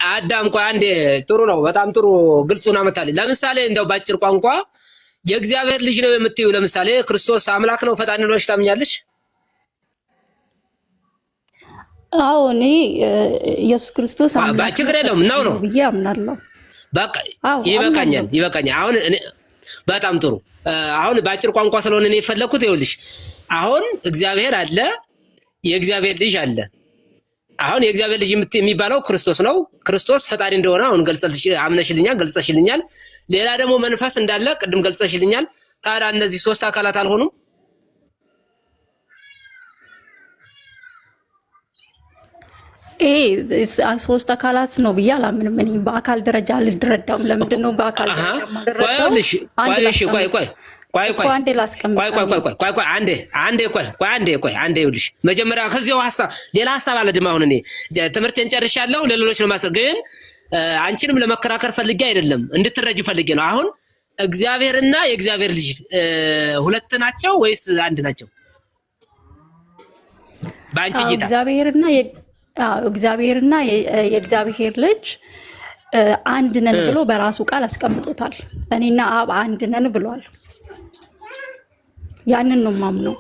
አዳም። ቆይ አንዴ ጥሩ ነው በጣም ጥሩ ግልጹን አመጣልኝ። ለምሳሌ እንደው ባጭር ቋንቋ የእግዚአብሔር ልጅ ነው የምትዩ ለምሳሌ ክርስቶስ አምላክ ነው ፈጣሪ ነው ብለሽ ታምኛለሽ? አዎ እኔ ኢየሱስ ክርስቶስ አምላክ ችግር የለውም ነው ብዬ አምናለሁ። በቃ ይበቃኛል። አሁን በጣም ጥሩ። አሁን ባጭር ቋንቋ ስለሆነ እኔ የፈለኩት ይኸውልሽ፣ አሁን እግዚአብሔር አለ የእግዚአብሔር ልጅ አለ። አሁን የእግዚአብሔር ልጅ የሚባለው ክርስቶስ ነው። ክርስቶስ ፈጣሪ እንደሆነ አሁን ገልጸሽልኛል። ሌላ ደግሞ መንፈስ እንዳለ ቅድም ገልጸሽልኛል። ታዲያ እነዚህ ሶስት አካላት አልሆኑም? ሶስት አካላት ነው ብዬ አላምንም። እኔ በአካል ደረጃ አልደረዳም። ለምንድን ነው በአካል ደረጃ ማደረዳው? አንዴ ይኸውልሽ መጀመሪያ ከዚያው ሌላ ሐሳብ አለ። ድማ አሁን እኔ ትምህርቴን ጨርሻለሁ። ለሌሎች ነው ማሰብ ግን አንቺንም ለመከራከር ፈልጌ አይደለም እንድትረጂ ፈልጌ ነው። አሁን እግዚአብሔርና የእግዚአብሔር ልጅ ሁለት ናቸው ወይስ አንድ ናቸው? ባንቺ ጌታ እግዚአብሔርና የእግዚአብሔር ልጅ አንድ ነን ብሎ በራሱ ቃል አስቀምጦታል። እኔና አብ አንድ ነን ብሏል። ያንን ነው ማምነው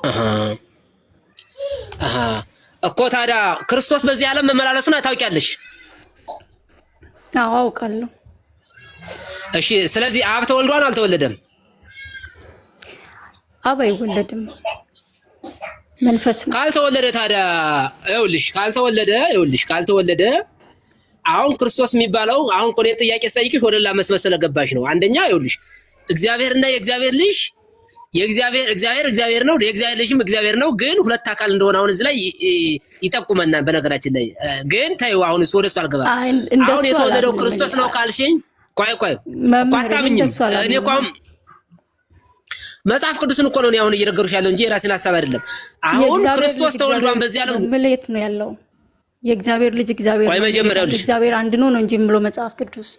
እኮ። ታዲያ ክርስቶስ በዚህ ዓለም መመላለሱን ታውቂያለሽ? አዎ አውቃለሁ። እሺ ስለዚህ አብ ተወልዷል አልተወለደም? አብ አይወለድም መንፈስ ካልተወለደ ታዲያ ይኸውልሽ ካልተወለደ አሁን ክርስቶስ የሚባለው አሁን ቆኔ ጥያቄ ስጠይቅሽ ወደ ሌላ መስመር ገባሽ ነው። አንደኛ ይኸውልሽ እግዚአብሔርና የእግዚአብሔር ልጅ እግዚአብሔር ነው፣ የእግዚአብሔር ልጅም እግዚአብሔር ነው። ግን ሁለት አካል እንደሆነ አሁን እዚህ ላይ ይጠቁመናል። በነገራችን ላይ ግን ታዩ አሁን ወደሱ አልገባም። አሁን የተወለደው ክርስቶስ ነው ካልሽኝ ቆይ አታምኝም። እኔ እንኳን መጽሐፍ ቅዱስን እኮ ነው አሁን እየነገሩሽ ያለው እንጂ የራሴን ሐሳብ አይደለም። አሁን ክርስቶስ ተወልዷን በዚህ ዓለም ምልየት ነው ያለው። የእግዚአብሔር ልጅ እግዚአብሔር አንድ ነው እንጂ ብሎ መጽሐፍ ቅዱስ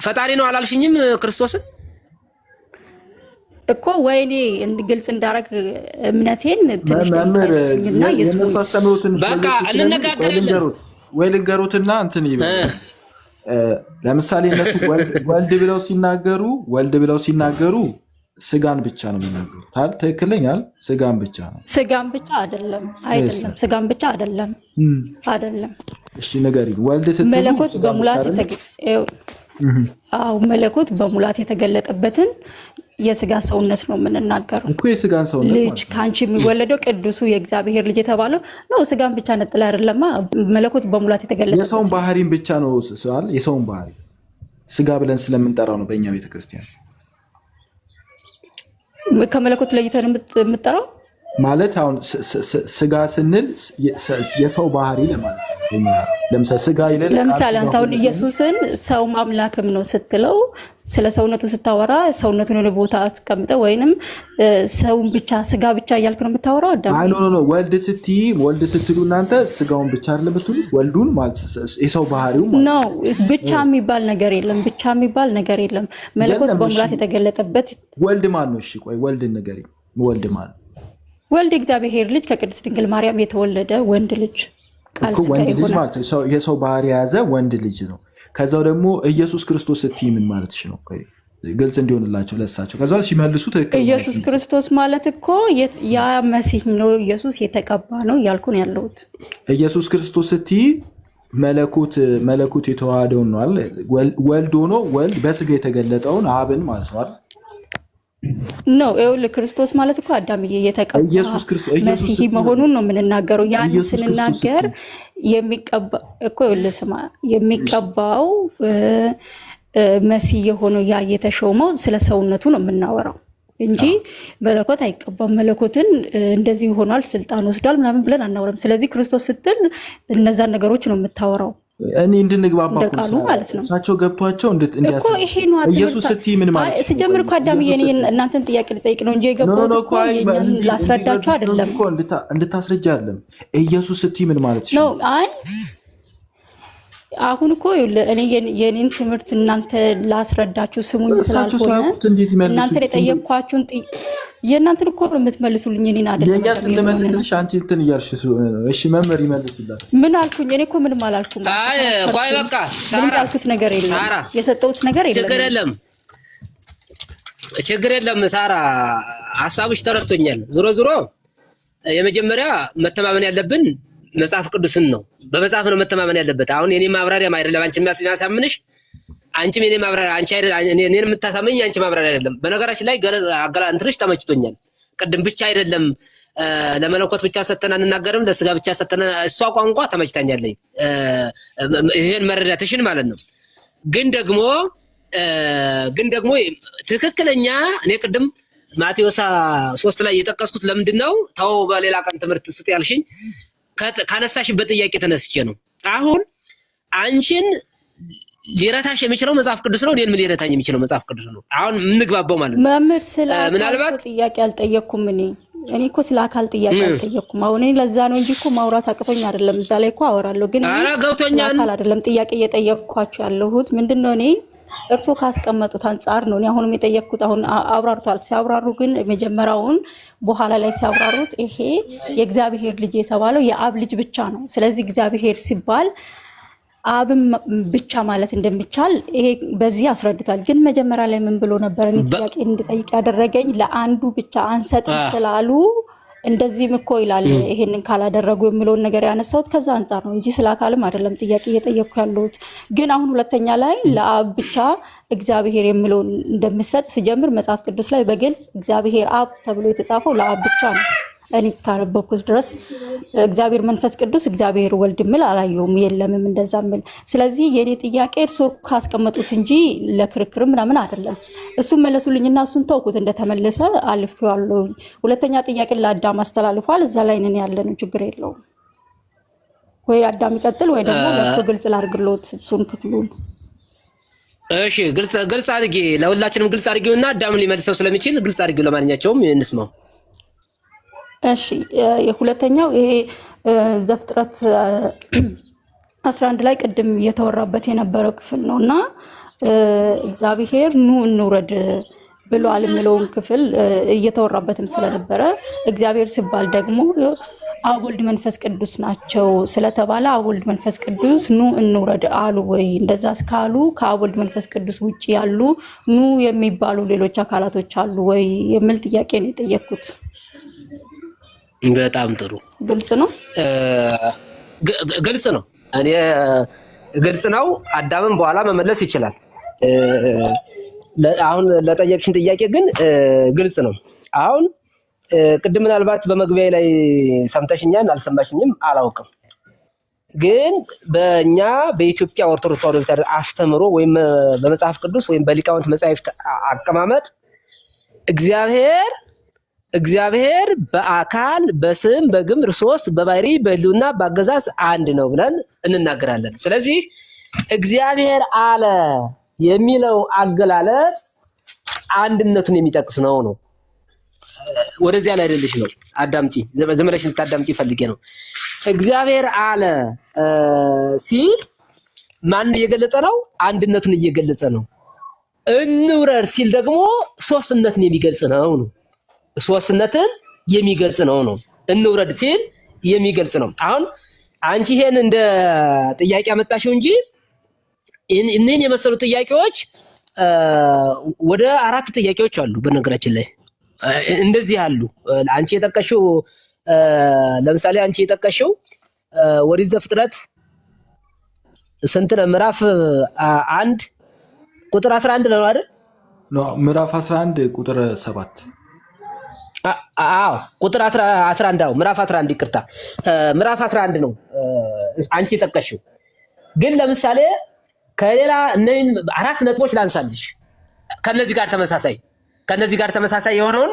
ፈጣሪ ነው አላልሽኝም? ክርስቶስን እኮ ወይኔ ግልጽ እንዳረግ እምነቴን ትንሽ እና በቃ እንነጋገራለን ወይ ልንገሩትና እንትን ይበል። ለምሳሌ እነሱ ወልድ ብለው ሲናገሩ ስጋን ብቻ ነው የሚናገሩት። ትክክለኛል። ስጋን ብቻ ነው። ስጋን ብቻ አይደለም። ስጋን ብቻ አይደለም። እሺ ንገሪኝ። ወልድ ስትሉ መለኮት በሙላት የተገለጠበትን የስጋ ሰውነት ነው የምንናገረው እኮ። የስጋን ሰውነት ልጅ ከአንቺ የሚወለደው ቅዱሱ የእግዚአብሔር ልጅ የተባለው ነው። ስጋን ብቻ ነጥላ አይደለማ። መለኮት በሙላት የተገለጠበት የሰውን ባህሪን ብቻ ነው ስላል የሰውን ባህሪ ስጋ ብለን ስለምንጠራው ነው በእኛ ቤተክርስቲያን። ከመለኮት ለይተን የምትጠራው ማለት አሁን ስጋ ስንል የሰው ባህሪ ለማለት ነው። ለምሳሌ ስጋ ይለል። ለምሳሌ አንተ አሁን ኢየሱስን ሰው ማምላክም ነው ስትለው ስለ ሰውነቱ ስታወራ ሰውነቱን ወደ ቦታ አስቀምጠው ወይንም ሰውን ብቻ ስጋ ብቻ እያልክ ነው የምታወራው? አዳም አይ ኖ ወልድ ስትሉ እናንተ ስጋውን ብቻ አይደለም የምትሉ ወልዱን ማለት የሰው ባህሪው ማለት ነው። ብቻ የሚባል ነገር የለም። መለኮት በሙላት የተገለጠበት ወልድ ማን ነው? እሺ ቆይ ወልድ ንገሪኝ። ወልድ ማን? ወልድ እግዚአብሔር ልጅ ከቅድስት ድንግል ማርያም የተወለደ ወንድ ልጅ ቃል እኮ ስጋ ወንድ ልጅ ይሆናል። ማለት ነው የሰው ባህሪ የያዘ ወንድ ልጅ ነው። ከዛው ደግሞ ኢየሱስ ክርስቶስ ስትይ ምን ማለትሽ ነው? ቆይ ግልጽ እንዲሆንላቸው ለሳቸው ከዛው ሲመልሱ ትክክል ነው። ኢየሱስ ክርስቶስ ማለት እኮ ያ መሲህ ነው፣ ኢየሱስ የተቀባ ነው እያልኩ ነው ያለሁት። ኢየሱስ ክርስቶስ ስትይ መለኮት የተዋሃደውን ነው አይደል? ወልድ ሆኖ ወልድ በስጋ የተገለጠውን አብን ማለት ነው አይደል? ነው ይኸውልህ፣ ክርስቶስ ማለት እኮ አዳምዬ የተቀባ መሲህ መሆኑን ነው የምንናገረው። ያን ስንናገር የሚቀባ እኮ ይኸውልህ ስማ፣ የሚቀባው መሲህ የሆነው ያ የተሾመው ስለ ሰውነቱ ነው የምናወራው እንጂ መለኮት አይቀባም። መለኮትን እንደዚህ ሆኗል ስልጣን ወስዷል ምናምን ብለን አናወራም። ስለዚህ ክርስቶስ ስትል እነዛን ነገሮች ነው የምታወራው። እኔ እንድንግባባ ቃሉ ማለት ነው እሳቸው ገብቷቸው እኮ ይሄ ነው። ኢየሱስ ስትይ ምን ማለት ነው? ሲጀምር እኮ አዳምዬ እናንተን ጥያቄ ልጠይቅ ነው እንጂ የገባሁት እኮ የእኛን ላስረዳቸው አይደለም። እንድታስረጃ አይደለም። ኢየሱስ ስትይ ምን ማለት ነው? አይ አሁን እኮ እኔ የኔን ትምህርት እናንተ ላስረዳችሁ ስሙኝ ስላልሆነ እናንተ የጠየቅኳችሁን የእናንተን እኮ ነው የምትመልሱልኝ፣ እኔን አይደለም። የኛ ስንመልስልሽ አንቺ እንትን እያልሽ እሺ፣ መምህር ይመልስላል። ምን አልኩኝ? እኔ እኮ ምንም አላልኩም። አይ ቆይ በቃ ሳራ ያልኩት ነገር የለም፣ የሰጠሁት ነገር የለም። ችግር የለም ሳራ፣ ሐሳብሽ ተረድቶኛል። ዞሮ ዞሮ የመጀመሪያ መተማመን ያለብን መጽሐፍ ቅዱስን ነው። በመጽሐፍ ነው መተማመን ያለበት። አሁን የኔ ማብራሪያ አይደለም አንቺ የሚያሳምንሽ፣ አንቺም የኔ ማብራሪያ አንቺ አይደለም እኔን የምታሳመኝ አንቺ ማብራሪያ አይደለም። በነገራችን ላይ እንትንሽ ተመችቶኛል። ቅድም ብቻ አይደለም ለመለኮት ብቻ ሰተና እንናገርም ለስጋ ብቻ ሰተና እሷ ቋንቋ ተመችታኛለኝ። ይሄን መረዳትሽን ማለት ነው። ግን ደግሞ ትክክለኛ እኔ ቅድም ማቴዎስ 3 ላይ የጠቀስኩት ለምንድን ነው ተው በሌላ ቀን ትምህርት ስጥ ያልሽኝ ካነሳሽበት ጥያቄ ተነስቼ ነው። አሁን አንቺን ሊረታሽ የሚችለው መጽሐፍ ቅዱስ ነው። እኔን ምን ሊረታኝ የሚችለው መጽሐፍ ቅዱስ ነው። አሁን የምንግባባው ማለት ነው። መምህር ምናልባት ጥያቄ አልጠየቅኩም። እኔ እኮ ስለ አካል ጥያቄ አልጠየቅኩም። አሁን እኔ ለዛ ነው እንጂ እኮ ማውራት አቅቶኝ አይደለም። እዛ ላይ እኮ አወራለሁ፣ ግን ገብቶኛል። አካል አይደለም ጥያቄ እየጠየቅኳቸው ያለሁት ምንድነው እኔ እርሶ ካስቀመጡት አንጻር ነው። እኔ አሁንም የጠየቅኩት አሁን አብራርቷል። ሲያብራሩ ግን መጀመሪያውን በኋላ ላይ ሲያብራሩት ይሄ የእግዚአብሔር ልጅ የተባለው የአብ ልጅ ብቻ ነው። ስለዚህ እግዚአብሔር ሲባል አብም ብቻ ማለት እንደሚቻል ይሄ በዚህ አስረድቷል። ግን መጀመሪያ ላይ ምን ብሎ ነበር? እኔ ጥያቄ እንድጠይቅ ያደረገኝ ለአንዱ ብቻ አንሰጥ ስላሉ እንደዚህም እኮ ይላል ይሄንን ካላደረጉ የሚለውን ነገር ያነሳሁት ከዛ አንጻር ነው እንጂ ስለ አካልም አይደለም ጥያቄ እየጠየቅኩ ያለሁት። ግን አሁን ሁለተኛ ላይ ለአብ ብቻ እግዚአብሔር የሚለውን እንደምሰጥ ሲጀምር መጽሐፍ ቅዱስ ላይ በግልጽ እግዚአብሔር አብ ተብሎ የተጻፈው ለአብ ብቻ ነው። እኔ ካነበብኩት ድረስ እግዚአብሔር መንፈስ ቅዱስ እግዚአብሔር ወልድ ምል አላየውም፣ የለምም እንደዛ ምል። ስለዚህ የኔ ጥያቄ እርሶ ካስቀመጡት እንጂ ለክርክር ምናምን አይደለም። እሱን መለሱልኝና እሱን ተውኩት፣ እንደተመለሰ አልፌዋለሁ። ሁለተኛ ጥያቄ ለአዳም አስተላልፏል። እዛ ላይ ነን ያለነው፣ ችግር የለውም። ወይ አዳም ይቀጥል ወይ ደግሞ ለእርሶ ግልጽ ላድርግሎት እሱን ክፍሉን። እሺ ግልጽ አድርጌ ለሁላችንም ግልጽ አድርጌውና አዳም ሊመልሰው ስለሚችል ግልጽ አድርጌው ለማንኛቸውም እንስማው። እሺ የሁለተኛው ይሄ ዘፍጥረት 11 ላይ ቅድም እየተወራበት የነበረው ክፍል ነውና እግዚአብሔር ኑ እንውረድ ብሏል የሚለውን ክፍል እየተወራበትም ስለነበረ እግዚአብሔር ሲባል ደግሞ አብ ወልድ መንፈስ ቅዱስ ናቸው ስለተባለ አብ ወልድ መንፈስ ቅዱስ ኑ እንውረድ አሉ ወይ? እንደዛ እስካሉ ከአብ ወልድ መንፈስ ቅዱስ ውጭ ያሉ ኑ የሚባሉ ሌሎች አካላቶች አሉ ወይ የሚል ጥያቄ ነው የጠየቅኩት። በጣም ጥሩ። ግልጽ ነው። ግልጽ ነው። እኔ ግልጽ ነው። አዳምም በኋላ መመለስ ይችላል። አሁን ለጠየቅሽን ጥያቄ ግን ግልጽ ነው። አሁን ቅድም ምናልባት በመግቢያ ላይ ሰምተሽኛል አልሰማሽኝም አላውቅም። ግን በእኛ በኢትዮጵያ ኦርቶዶክስ ተዋሕዶ ቤተክርስቲያን አስተምሮ ወይም በመጽሐፍ ቅዱስ ወይም በሊቃውንት መጻሕፍት አቀማመጥ እግዚአብሔር በአካል በስም በግብር ሶስት በባህሪ በህልውና በአገዛዝ አንድ ነው ብለን እንናገራለን። ስለዚህ እግዚአብሔር አለ የሚለው አገላለጽ አንድነቱን የሚጠቅስ ነው። ወደዚያ ላይ አይደለሽ ነው። አዳምጪ፣ ዘመለሽ ልታዳምጪ ፈልጌ ነው። እግዚአብሔር አለ ሲል ማን እየገለጸ ነው? አንድነቱን እየገለጸ ነው። እንውረድ ሲል ደግሞ ሶስትነትን የሚገልጽ ነው። ሶስትነትን የሚገልጽ ነው። እንውረድ ሲል የሚገልጽ ነው። አሁን አንቺ ይሄን እንደ ጥያቄ አመጣሽው እንጂ እነኚህ የመሰሉ ጥያቄዎች ወደ 4 ጥያቄዎች አሉ። በነገራችን ላይ እንደዚህ አሉ። አንቺ የጠቀሽው ለምሳሌ አንቺ የጠቀሽው ኦሪት ዘፍጥረት ስንት ነው? ምዕራፍ 1 ቁጥር 11 ነው አይደል? ምዕራፍ 11 ቁጥር 7 አዎ ቁጥር 11 አዎ ምዕራፍ 11 ይቅርታ ምዕራፍ 11 ነው አንቺ የጠቀሽው። ግን ለምሳሌ ከሌላ እነዚህን 4 ነጥቦች ላንሳልሽ ከነዚህ ጋር ተመሳሳይ የሆነውን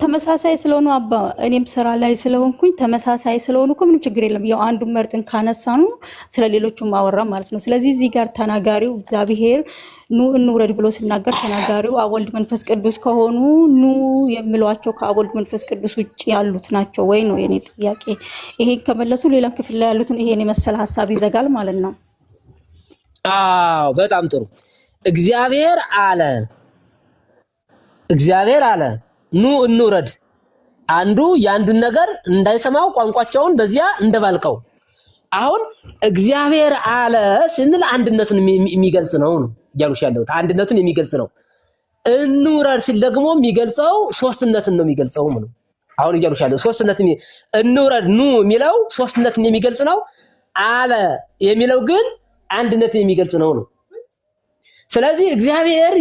ተመሳሳይ ስለሆኑ አባ እኔም ስራ ላይ ስለሆንኩኝ ተመሳሳይ ስለሆኑ እኮ ምንም ችግር የለም። ያው አንዱን መርጥን ካነሳኑ ስለሌሎቹም ማወራ ማለት ነው። ስለዚህ እዚህ ጋር ተናጋሪው እግዚአብሔር ኑ እንውረድ ብሎ ሲናገር ተናጋሪው አብ ወልድ መንፈስ ቅዱስ ከሆኑ ኑ የሚሏቸው ከአብ ወልድ መንፈስ ቅዱስ ውጭ ያሉት ናቸው ወይ ነው የኔ ጥያቄ። ይሄን ከመለሱ ሌላ ክፍል ላይ ያሉትን ይሄን የመሰለ ሐሳብ ይዘጋል ማለት ነው። አዎ በጣም ጥሩ። እግዚአብሔር አለ ኑ እንውረድ። አንዱ የአንዱን ነገር እንዳይሰማው ቋንቋቸውን በዚያ እንደባልቀው። አሁን እግዚአብሔር አለ ስንል አንድነቱን የሚገልጽ ነው እያሉሽ ያለሁት አንድነቱን የሚገልጽ ነው። እንውረድ ሲል ደግሞ የሚገልጸው ሶስትነትን ነው የሚገልጸው ነው። አሁን እያሉሽ ያለው ሶስትነትን እንውረድ ኑ የሚለው ሶስትነትን የሚገልጽ ነው። አለ የሚለው ግን አንድነትን የሚገልጽ ነው። ስለዚህ እግዚአብሔር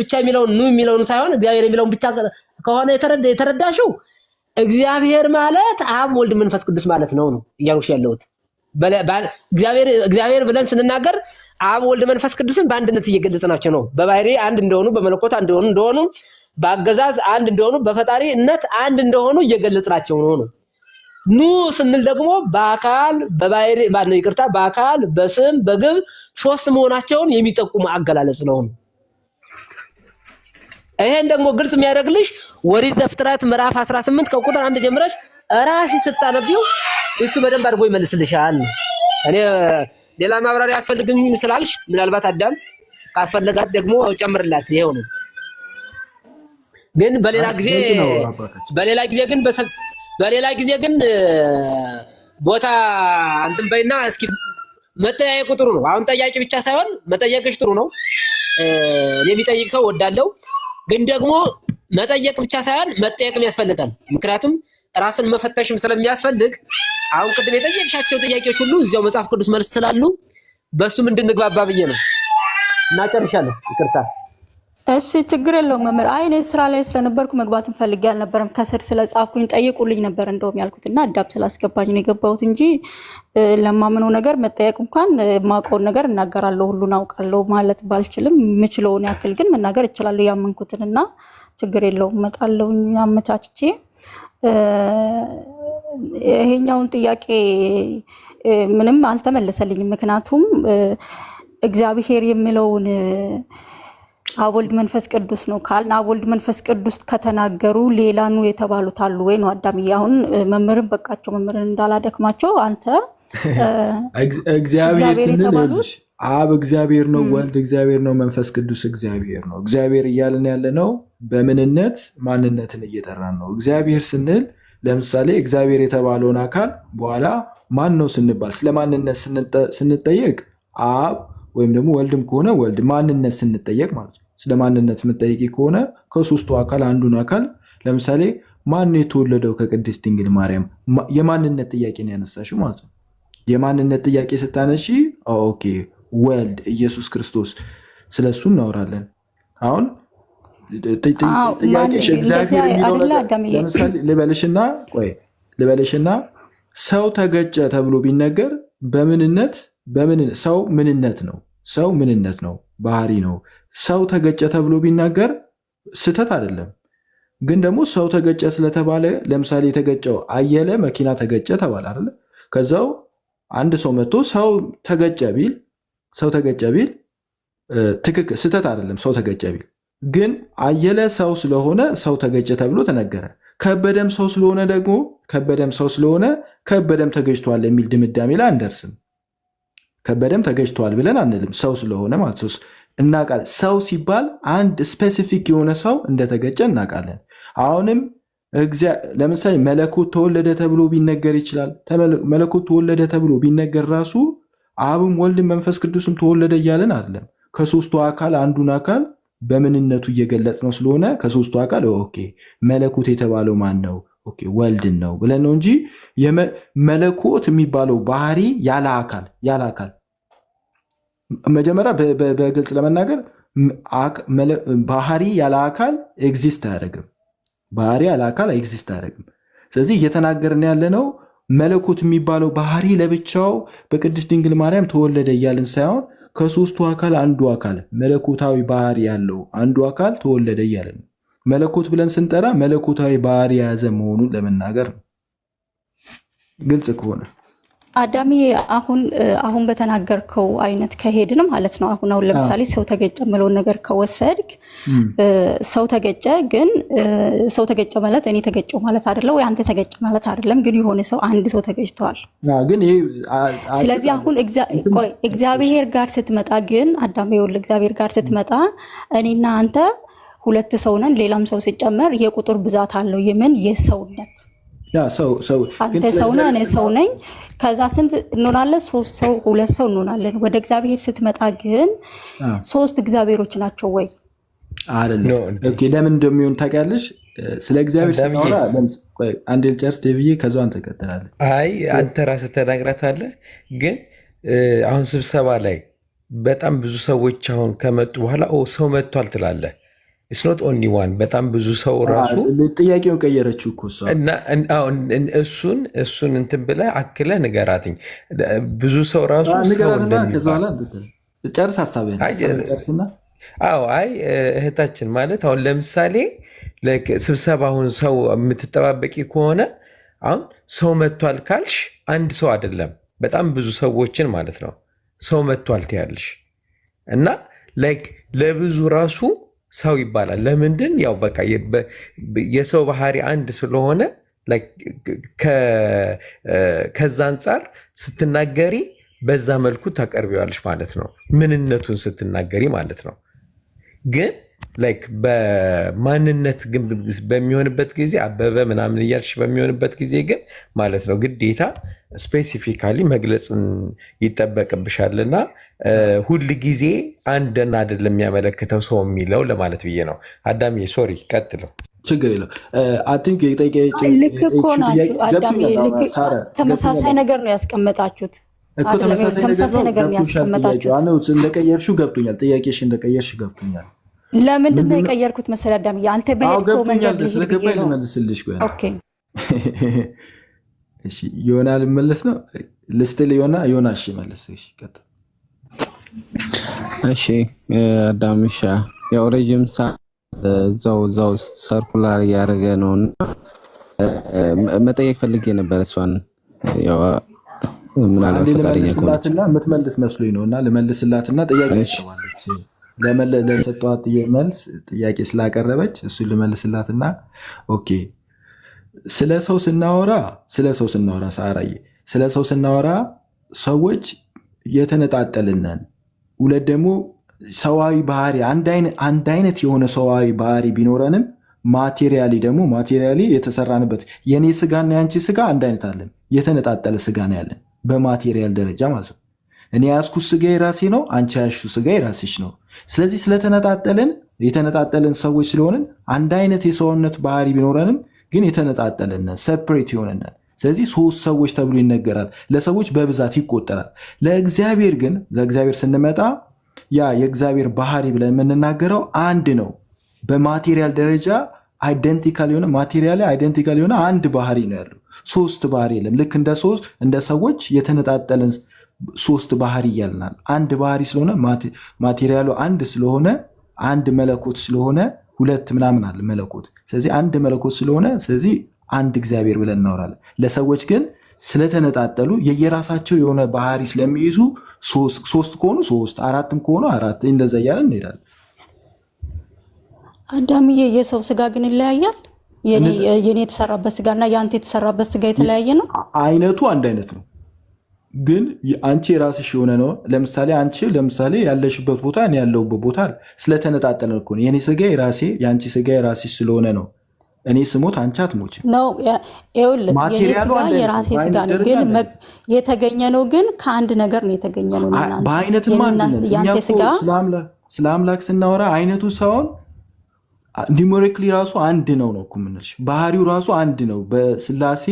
ብቻ የሚለውን ኑ የሚለውን ሳይሆን እግዚአብሔር የሚለውን ብቻ ከሆነ የተረዳሽው እግዚአብሔር ማለት አብ ወልድ መንፈስ ቅዱስ ማለት ነው እያሉሽ ያለሁት። እግዚአብሔር ብለን ስንናገር አብ ወልድ መንፈስ ቅዱስን በአንድነት እየገለጽናቸው ነው። በባህሪ አንድ እንደሆኑ፣ በመለኮት አንድ እንደሆኑ፣ በአገዛዝ አንድ እንደሆኑ፣ በፈጣሪነት አንድ እንደሆኑ እየገለጽናቸው ነው። ኑ ስንል ደግሞ በአካል በአካል በስም በግብ 3 መሆናቸውን የሚጠቁም አገላለጽ ነው። ይሄን ደግሞ ግልጽ የሚያደርግልሽ ኦሪት ዘፍጥረት ምዕራፍ 18 ከቁጥር 1 ጀምረሽ ራስሽ ስታነቢው እሱ በደንብ አድርጎ ይመልስልሻል። እኔ ሌላ ማብራሪያ አስፈልግም ስላልሽ ምናልባት አዳም ካስፈለጋት ደግሞ ጨምርላት። ይሄው ነው። ግን በሌላ ጊዜ ግን ቦታ እንትን በይና እስኪ መጠያየቁ ጥሩ ነው። አሁን ጠያቂ ብቻ ሳይሆን መጠየቅሽ ጥሩ ነው። እኔ የሚጠይቅ ሰው ወዳለው፣ ግን ደግሞ መጠየቅ ብቻ ሳይሆን መጠየቅም ያስፈልጋል። ምክንያቱም ራስን መፈተሽም ስለሚያስፈልግ አሁን ቅድም የጠየቅሻቸው ጥያቄዎች ሁሉ እዚያው መጽሐፍ ቅዱስ መልስ ስላሉ በሱም እንድንግባባ ብዬ ነው። እናጨርሻለሁ። ይቅርታ። እሺ ችግር የለውም መምህር። አይ እኔ ስራ ላይ ስለነበርኩ መግባትን ፈልጌ አልነበረም። ከስር ስለጻፍኩኝ ጠይቁልኝ ነበር እንደውም ያልኩትና አዳም ስላስገባኝ ነው የገባሁት እንጂ ለማምነው ነገር መጠየቅ እንኳን ማውቀውን ነገር እናገራለሁ፣ ሁሉን አውቃለሁ ማለት ባልችልም የምችለውን ያክል ግን መናገር እችላለሁ ያመንኩትንና ችግር የለውም እመጣለሁ አመቻችቼ። ይሄኛውን ጥያቄ ምንም አልተመለሰልኝም። ምክንያቱም እግዚአብሔር የሚለውን አብ ወልድ መንፈስ ቅዱስ ነው ካልን አብ ወልድ መንፈስ ቅዱስ ከተናገሩ ሌላ ኑ የተባሉት አሉ ወይ ነው አዳምዬ። አሁን መምህርን በቃቸው መምህርን እንዳላደክማቸው አንተ እግዚአብሔር ስንል አብ እግዚአብሔር ነው፣ ወልድ እግዚአብሔር ነው፣ መንፈስ ቅዱስ እግዚአብሔር ነው። እግዚአብሔር እያልን ያለ ነው በምንነት ማንነትን እየጠራን ነው። እግዚአብሔር ስንል ለምሳሌ እግዚአብሔር የተባለውን አካል በኋላ ማን ነው ስንባል ስለ ማንነት ስንጠየቅ አብ ወይም ደግሞ ወልድም ከሆነ ወልድ ማንነት ስንጠየቅ ማለት ነው። ስለ ማንነት የምጠይቂ ከሆነ ከሶስቱ አካል አንዱን አካል ለምሳሌ ማን የተወለደው ከቅድስት ድንግል ማርያም የማንነት ጥያቄ ነው ያነሳሽው ማለት ነው። የማንነት ጥያቄ ስታነሺ ኦኬ ወልድ ኢየሱስ ክርስቶስ ስለሱ እናወራለን። አሁን ጥያቄሽ እግዚአብሔር የሚለው ለምሳሌ ልበልሽና ሰው ተገጨ ተብሎ ቢነገር በምንነት ሰው ምንነት ነው፣ ባህሪ ነው። ሰው ተገጨ ተብሎ ቢናገር ስህተት አይደለም። ግን ደግሞ ሰው ተገጨ ስለተባለ ለምሳሌ የተገጨው አየለ መኪና ተገጨ ተባለ አይደለ? ከዛው አንድ ሰው መጥቶ ሰው ተገጨ ቢል ትክክል ስህተት አይደለም። ሰው ተገጨ ቢል ግን አየለ ሰው ስለሆነ ሰው ተገጨ ተብሎ ተነገረ። ከበደም ሰው ስለሆነ ከበደም ተገጭቷል የሚል ድምዳሜ ላይ አንደርስም። ከበደም ተገጭቷል ብለን አንልም። ሰው ስለሆነ ማለት ነው እናውቃለን። ሰው ሲባል አንድ ስፔሲፊክ የሆነ ሰው እንደተገጨ እናውቃለን። አሁንም ለምሳሌ መለኮት ተወለደ ተብሎ ቢነገር ይችላል። መለኮት ተወለደ ተብሎ ቢነገር ራሱ አብም ወልድም መንፈስ ቅዱስም ተወለደ እያለን አይደለም። ከሶስቱ አካል አንዱን አካል በምንነቱ እየገለጽ ነው ስለሆነ ከሶስቱ አካል ኦኬ መለኮት የተባለው ማን ነው? ኦኬ ወልድን ነው ብለን ነው እንጂ መለኮት የሚባለው ባህሪ ያለ አካል መጀመሪያ በግልጽ ለመናገር ባህሪ ያለ አካል ኤግዚስት አያደርግም። ባህሪ ያለ አካል ኤግዚስት አያደርግም። ስለዚህ እየተናገርን ያለ ነው መለኮት የሚባለው ባህሪ ለብቻው በቅድስት ድንግል ማርያም ተወለደ እያልን ሳይሆን ከሶስቱ አካል አንዱ አካል መለኮታዊ ባህሪ ያለው አንዱ አካል ተወለደ እያልን ነው። መለኮት ብለን ስንጠራ መለኮታዊ ባህሪ የያዘ መሆኑን ለመናገር ነው። ግልጽ ከሆነ አዳሚ አሁን በተናገርከው አይነት ከሄድን ማለት ነው። አሁን ለምሳሌ ሰው ተገጨ የምለውን ነገር ከወሰድክ ሰው ተገጨ፣ ግን ሰው ተገጨ ማለት እኔ ተገጨው ማለት አይደለም፣ ወይ አንተ ተገጨ ማለት አይደለም። ግን የሆነ ሰው አንድ ሰው ተገጭተዋል። ስለዚህ አሁን እግዚአብሔር ጋር ስትመጣ ግን አዳሚ ይኸውልህ፣ እግዚአብሔር ጋር ስትመጣ እኔና አንተ ሁለት ሰው ነን። ሌላም ሰው ሲጨመር የቁጥር ብዛት አለው። የምን የሰውነት አንተ ሰው ነህ፣ እኔ ሰው ነኝ። ከዛ ስንት እንሆናለን? ሶስት ሰው ሁለት ሰው እንሆናለን። ወደ እግዚአብሔር ስትመጣ ግን ሶስት እግዚአብሔሮች ናቸው ወይ? አይደለም። ለምን እንደሚሆን ታውቂያለሽ? ስለ እግዚአብሔር ስናወራ አንድ ልጨርስ ዴቪዬ፣ ከዛው አንተ ትቀጥላለህ። አይ አንተ ራስህ ተናግራታለህ። ግን አሁን ስብሰባ ላይ በጣም ብዙ ሰዎች አሁን ከመጡ በኋላ ሰው መጥቷል ትላለህ። ኢትስ ኖት ኦንሊ ዋን። በጣም ብዙ ሰው ራሱ ጥያቄውን ቀየረችው እኮ እሷ። እሱን እንትን ብለህ አክለህ ንገራትኝ። ብዙ ሰው ራሱ ጨርስ ሀሳብህን ጨርስና። አይ እህታችን ማለት አሁን ለምሳሌ ስብሰባ አሁን ሰው የምትጠባበቂ ከሆነ አሁን ሰው መጥቷል ካልሽ አንድ ሰው አይደለም በጣም ብዙ ሰዎችን ማለት ነው ሰው መጥቷል ትያለሽ። እና ለብዙ ራሱ ሰው ይባላል። ለምንድን? ያው በቃ የሰው ባህሪ አንድ ስለሆነ ከዛ አንጻር ስትናገሪ በዛ መልኩ ታቀርቢዋለሽ ማለት ነው፣ ምንነቱን ስትናገሪ ማለት ነው። ግን በማንነት ግን በሚሆንበት ጊዜ አበበ ምናምን እያልሽ በሚሆንበት ጊዜ ግን ማለት ነው ግዴታ ስፔሲፊካሊ መግለጽን ይጠበቅብሻልና ሁል ጊዜ አንድን አይደለም የሚያመለክተው ሰው የሚለው ለማለት ብዬ ነው። አዳሚ ሶሪ ቀጥለው። ችግር የለው። ልክ እኮ ናችሁ አዳሚ። ተመሳሳይ ነገር ነው ያስቀመጣችሁት። ተመሳሳይ ነገር ነው ያስቀመጣችሁት። እንደቀየርሽው ገብቶኛል። ጥያቄሽ እንደቀየርሽ ገብቶኛል። ለምንድን ነው የቀየርኩት መሰለህ አዳሚ? አንተ በሄድከው መንገድ ስለገባኝ ልመልስልሽ። ዮና ልመለስ ነው ልስትል ዮና እሺ መልስ። እሺ አዳምሻ ያው ረጅም ሰዓት እዛው ሰርኩላር እያደረገ ነው እና መጠየቅ ፈልጌ ነበር እሷን ያው ምናልባት ፈቃደኛ ከሆነች የምትመልስ መስሎኝ ነው እና ልመልስላትና ጥያቄ ትሰዋለች። ለሰጧት መልስ ጥያቄ ስላቀረበች እሱን ልመልስላትና ኦኬ። ስለ ሰው ስናወራ ሳራዬ ስለ ሰው ስናወራ ሰዎች የተነጣጠልነን፣ ሁለት ደግሞ ሰዋዊ ባህሪ አንድ አይነት የሆነ ሰዋዊ ባህሪ ቢኖረንም ማቴሪያሊ የተሰራንበት የኔ ስጋና የአንቺ ስጋ አንድ አይነት አለን። የተነጣጠለ ስጋ ነው ያለን በማቴሪያል ደረጃ ማለት ነው። እኔ ያዝኩት ስጋ የራሴ ነው፣ አንቺ ያዝሽው ስጋ የራስሽ ነው። ስለዚህ የተነጣጠልን ሰዎች ስለሆንን አንድ አይነት የሰውነት ባህሪ ቢኖረንም ግን የተነጣጠልን ሰፕሬት የሆነናል። ስለዚህ ሶስት ሰዎች ተብሎ ይነገራል። ለሰዎች በብዛት ይቆጠራል። ለእግዚአብሔር ስንመጣ ያ የእግዚአብሔር ባህሪ ብለን የምንናገረው አንድ ነው። በማቴሪያል ደረጃ አይደንቲካል የሆነ አንድ ባህሪ ነው ያለው። ሶስት ባህሪ የለም። ልክ እንደ ሰዎች የተነጣጠልን ሶስት ባህሪ እያልናል። አንድ ባህሪ ስለሆነ ማቴሪያሉ አንድ ስለሆነ አንድ መለኮት ስለሆነ ሁለት ምናምን አለ መለኮት። ስለዚህ አንድ መለኮት ስለሆነ ስለዚህ አንድ እግዚአብሔር ብለን እናወራለን። ለሰዎች ግን ስለተነጣጠሉ የየራሳቸው የሆነ ባህሪ ስለሚይዙ ሶስት ከሆኑ ሶስት፣ አራትም ከሆኑ አራት፣ እንደዛ እያለን እንሄዳለን። አዳምዬ የሰው ስጋ ግን ይለያያል። የኔ የተሰራበት ስጋና የአንተ የተሰራበት ስጋ የተለያየ ነው። አይነቱ አንድ አይነት ነው፣ ግን አንቺ የራስሽ የሆነ ነው። ለምሳሌ ያለሽበት ቦታ እኔ ያለሁበት ቦታ ስለተነጣጠለ እኮ ነው። የኔ ስጋ የራሴ የአንቺ ስጋ የራስሽ ስለሆነ ነው እኔ ስሞት አንቺ አትሞችም ነው። ይኸውልህ የኔ ስጋ የራሴ ስጋ ነው፣ ግን የተገኘ ነው። ግን ከአንድ ነገር ነው የተገኘ ነው። በአይነትማ ያንተ ስጋ ስለ አምላክ ስናወራ አይነቱ ሳይሆን ኒውሜሪክሊ ራሱ አንድ ነው እኮ የምንልሽ። ባህሪው ራሱ አንድ ነው። በስላሴ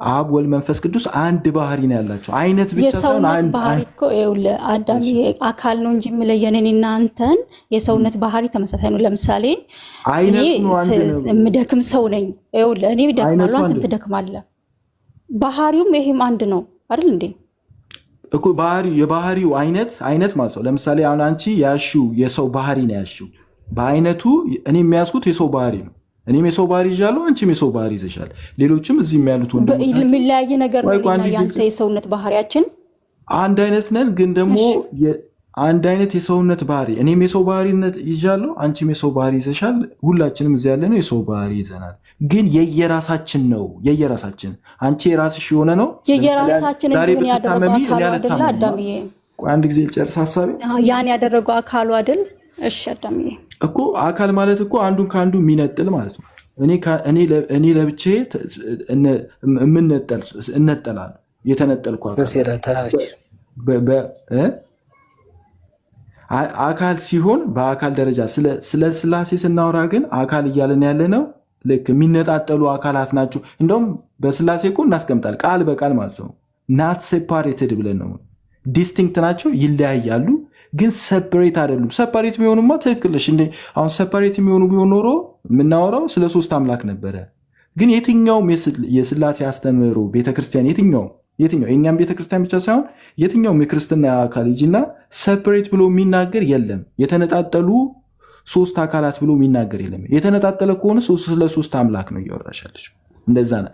አብ ወልድ መንፈስ ቅዱስ አንድ ባህሪ ነው ያላቸው። አይነት ብቻ ሳይሆን አንድ ባህሪ እኮ ይኸውልህ አዳም አካል ነው እንጂ የምለየን እኔና አንተን የሰውነት ባህሪ ተመሳሳይ ነው። ለምሳሌ እኔ የምደክም ሰው ነኝ። ይኸውልህ እኔ እደክማለሁ፣ አንተም ትደክማለህ። ባህሪውም ይሄም አንድ ነው አይደል እንዴ? እኮ የባህሪው አይነት ማለት ነው። ለምሳሌ አሁን አንቺ ያልሺው የሰው ባህሪ ነው ያልሺው። በአይነቱ እኔ የሚያስኩት የሰው ባህሪ ነው። እኔም የሰው ባህሪ ይዣለሁ፣ አንቺም የሰው ባህሪ ይዘሻል። ሌሎችም እዚህ የሚያሉት ወንድሞች የሚለያየ ነገር ነው። ያንተ የሰውነት ባህሪያችን አንድ አይነት ነን፣ ግን ደግሞ አንድ አይነት የሰውነት ባህሪ እኔም የሰው ባህሪነት ይዣለሁ፣ አንቺም የሰው ባህሪ ይዘሻል። ሁላችንም እዚህ ያለ ነው የሰው ባህሪ ይዘናል። ግን የየራሳችን ነው። የየራሳችን አንቺ የራስሽ የሆነ ነው። የየራሳችን ዛሬ ብትታመሚ እኔ አልታመም። አንድ ጊዜ ልጨርስ ሀሳቤ። ያን ያደረገው አካሉ አይደል? እሺ አዳምዬ እኮ አካል ማለት እኮ አንዱን ከአንዱ የሚነጥል ማለት ነው። እኔ ለብቻዬ እነጠላለሁ። የተነጠልኩ አካል ሲሆን በአካል ደረጃ ስለ ስላሴ ስናወራ ግን አካል እያለን ያለ ነው። ልክ የሚነጣጠሉ አካላት ናቸው። እንደውም በስላሴ እኮ እናስቀምጣል ቃል በቃል ማለት ነው። ናት ሴፓሬትድ ብለን ነው። ዲስቲንክት ናቸው፣ ይለያያሉ ግን ሰፐሬት አይደሉም። ሰፐሬት ቢሆኑማ ትክክልሽ እንዴ። አሁን ሰፐሬት የሚሆኑ ቢሆን ኖሮ የምናወራው ስለ ሶስት አምላክ ነበረ። ግን የትኛውም የስላሴ አስተምህሮ ቤተክርስቲያን የትኛውም የእኛም ቤተክርስቲያን ብቻ ሳይሆን የትኛውም የክርስትና አካል ሂጂና ሰፐሬት ብሎ የሚናገር የለም። የተነጣጠሉ ሶስት አካላት ብሎ የሚናገር የለም። የተነጣጠለ ከሆነ ስለ ሶስት አምላክ ነው እያወራሻለች። እንደዛ ነው።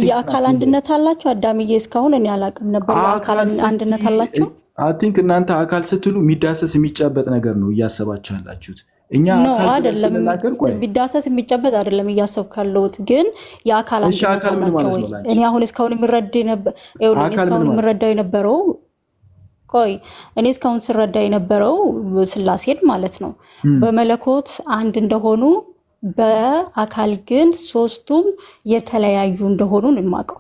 የአካል አንድነት አላቸው። አዳምዬ እስካሁን እኔ አላውቅም ነበር። የአካል አንድነት አላቸው። አይ ቲንክ እናንተ አካል ስትሉ የሚዳሰስ የሚጨበጥ ነገር ነው እያሰባችሁ ያላችሁት። እኛ አካል አይደለም፣ የሚዳሰስ የሚጨበጥ አይደለም እያሰብኩ ያለሁት። ግን የአካል አንድነት አላቸው። እኔ አሁን እስካሁን የምረዳው የነበረው እኔ እስካሁን ስረዳ የነበረው ስላሴን ማለት ነው በመለኮት አንድ እንደሆኑ በአካል ግን ሶስቱም የተለያዩ እንደሆኑ ነው የማውቀው።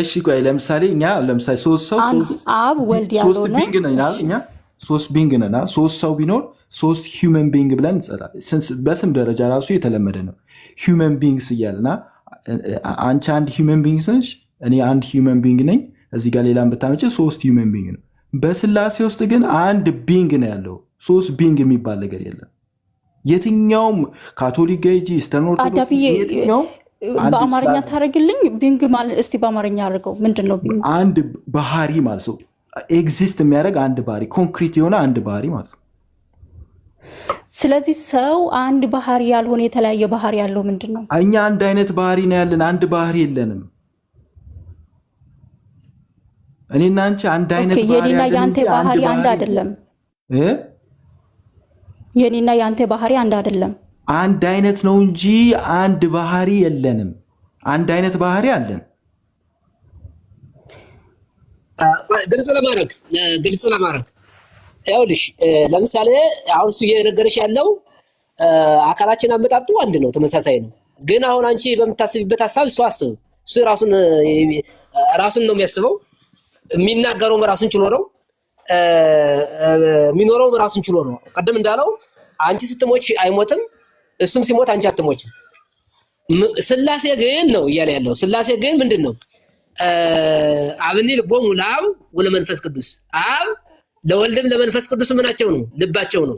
እሺ ቆይ ለምሳሌ ሶስት ሰው አብ ወልድ ያልሆነ ሶስት ቢንግ ነና ሶስት ሰው ቢኖር ሶስት ሂውመን ቢንግ ብለን እንጸራለን። በስም ደረጃ ራሱ የተለመደ ነው ሂውመን ቢንግስ እያልና አንቺ አንድ ሂውመን ቢንግ ነሽ፣ እኔ አንድ ሂውመን ቢንግ ነኝ። እዚህ ጋር ሌላም ብታመጪ ሶስት ሂውመን ቢንግ ነው። በስላሴ ውስጥ ግን አንድ ቢንግ ነው ያለው። ሶስት ቢንግ የሚባል ነገር የለም። የትኛውም ካቶሊክ ጋር ሂጂ ኢስተርን ኦርቶዶክስ የትኛውም በአማርኛ ታደርግልኝ ቢንግ ማለት እስቲ በአማርኛ አድርገው። ምንድን ነው ቢንግ? አንድ ባህሪ ማለት ነው። ኤግዚስት የሚያደርግ አንድ ባህሪ፣ ኮንክሪት የሆነ አንድ ባህሪ ማለት ነው። ስለዚህ ሰው አንድ ባህሪ ያልሆነ የተለያየ ባህሪ ያለው ምንድን ነው? እኛ አንድ አይነት ባህሪ ነው ያለን፣ አንድ ባህሪ የለንም። እኔና አንቺ አንድ አይነት ባህሪ ያለን። የኔና ያንተ ባህሪ አንድ አይደለም። የኔና ያንተ ባህሪ አንድ አይደለም። አንድ አይነት ነው እንጂ አንድ ባህሪ የለንም። አንድ አይነት ባህሪ አለን። ግልጽ ለማድረግ ይኸውልሽ፣ ለምሳሌ አሁን እሱ እየነገረሽ ያለው አካላችን አመጣጡ አንድ ነው፣ ተመሳሳይ ነው። ግን አሁን አንቺ በምታስቢበት ሀሳብ እሱ ራሱን ነው የሚያስበው። የሚናገረውም ራሱን ችሎ ነው፣ የሚኖረውም ራሱን ችሎ ነው። ቀደም እንዳለው አንቺ ስትሞች አይሞትም፣ እሱም ሲሞት አንቺ አትሞችም። ስላሴ ግን ነው እያለ ያለው። ስላሴ ግን ምንድን ነው? አብኒ ልቦሙ ለአብ ወለመንፈስ ቅዱስ። አብ ለወልድም ለመንፈስ ቅዱስ ምናቸው ነው? ልባቸው ነው።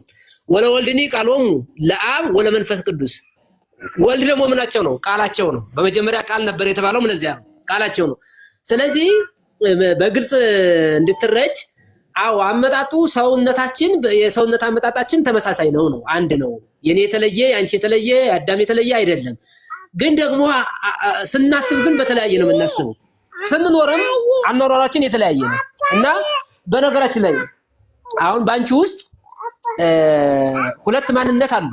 ወለወልድኒ ቃሎሙ ለአብ ወለመንፈስ ቅዱስ። ወልድ ደግሞ ምናቸው ነው? ቃላቸው ነው። በመጀመሪያ ቃል ነበር የተባለው፣ ለዚያ ነው ቃላቸው ነው። ስለዚህ በግልጽ እንድትረጅ አመጣጡ ሰውነታችን የሰውነት አመጣጣችን ተመሳሳይ ነው፣ አንድ ነው። የኔ የተለየ ያንቺ የተለየ አዳም የተለየ አይደለም። ግን ደግሞ ስናስብ ግን በተለያየ ነው የምናስበው። ስንኖርም አኗኗራችን የተለያየ ነው እና በነገራችን ላይ አሁን ባንቺ ውስጥ ሁለት ማንነት አሉ።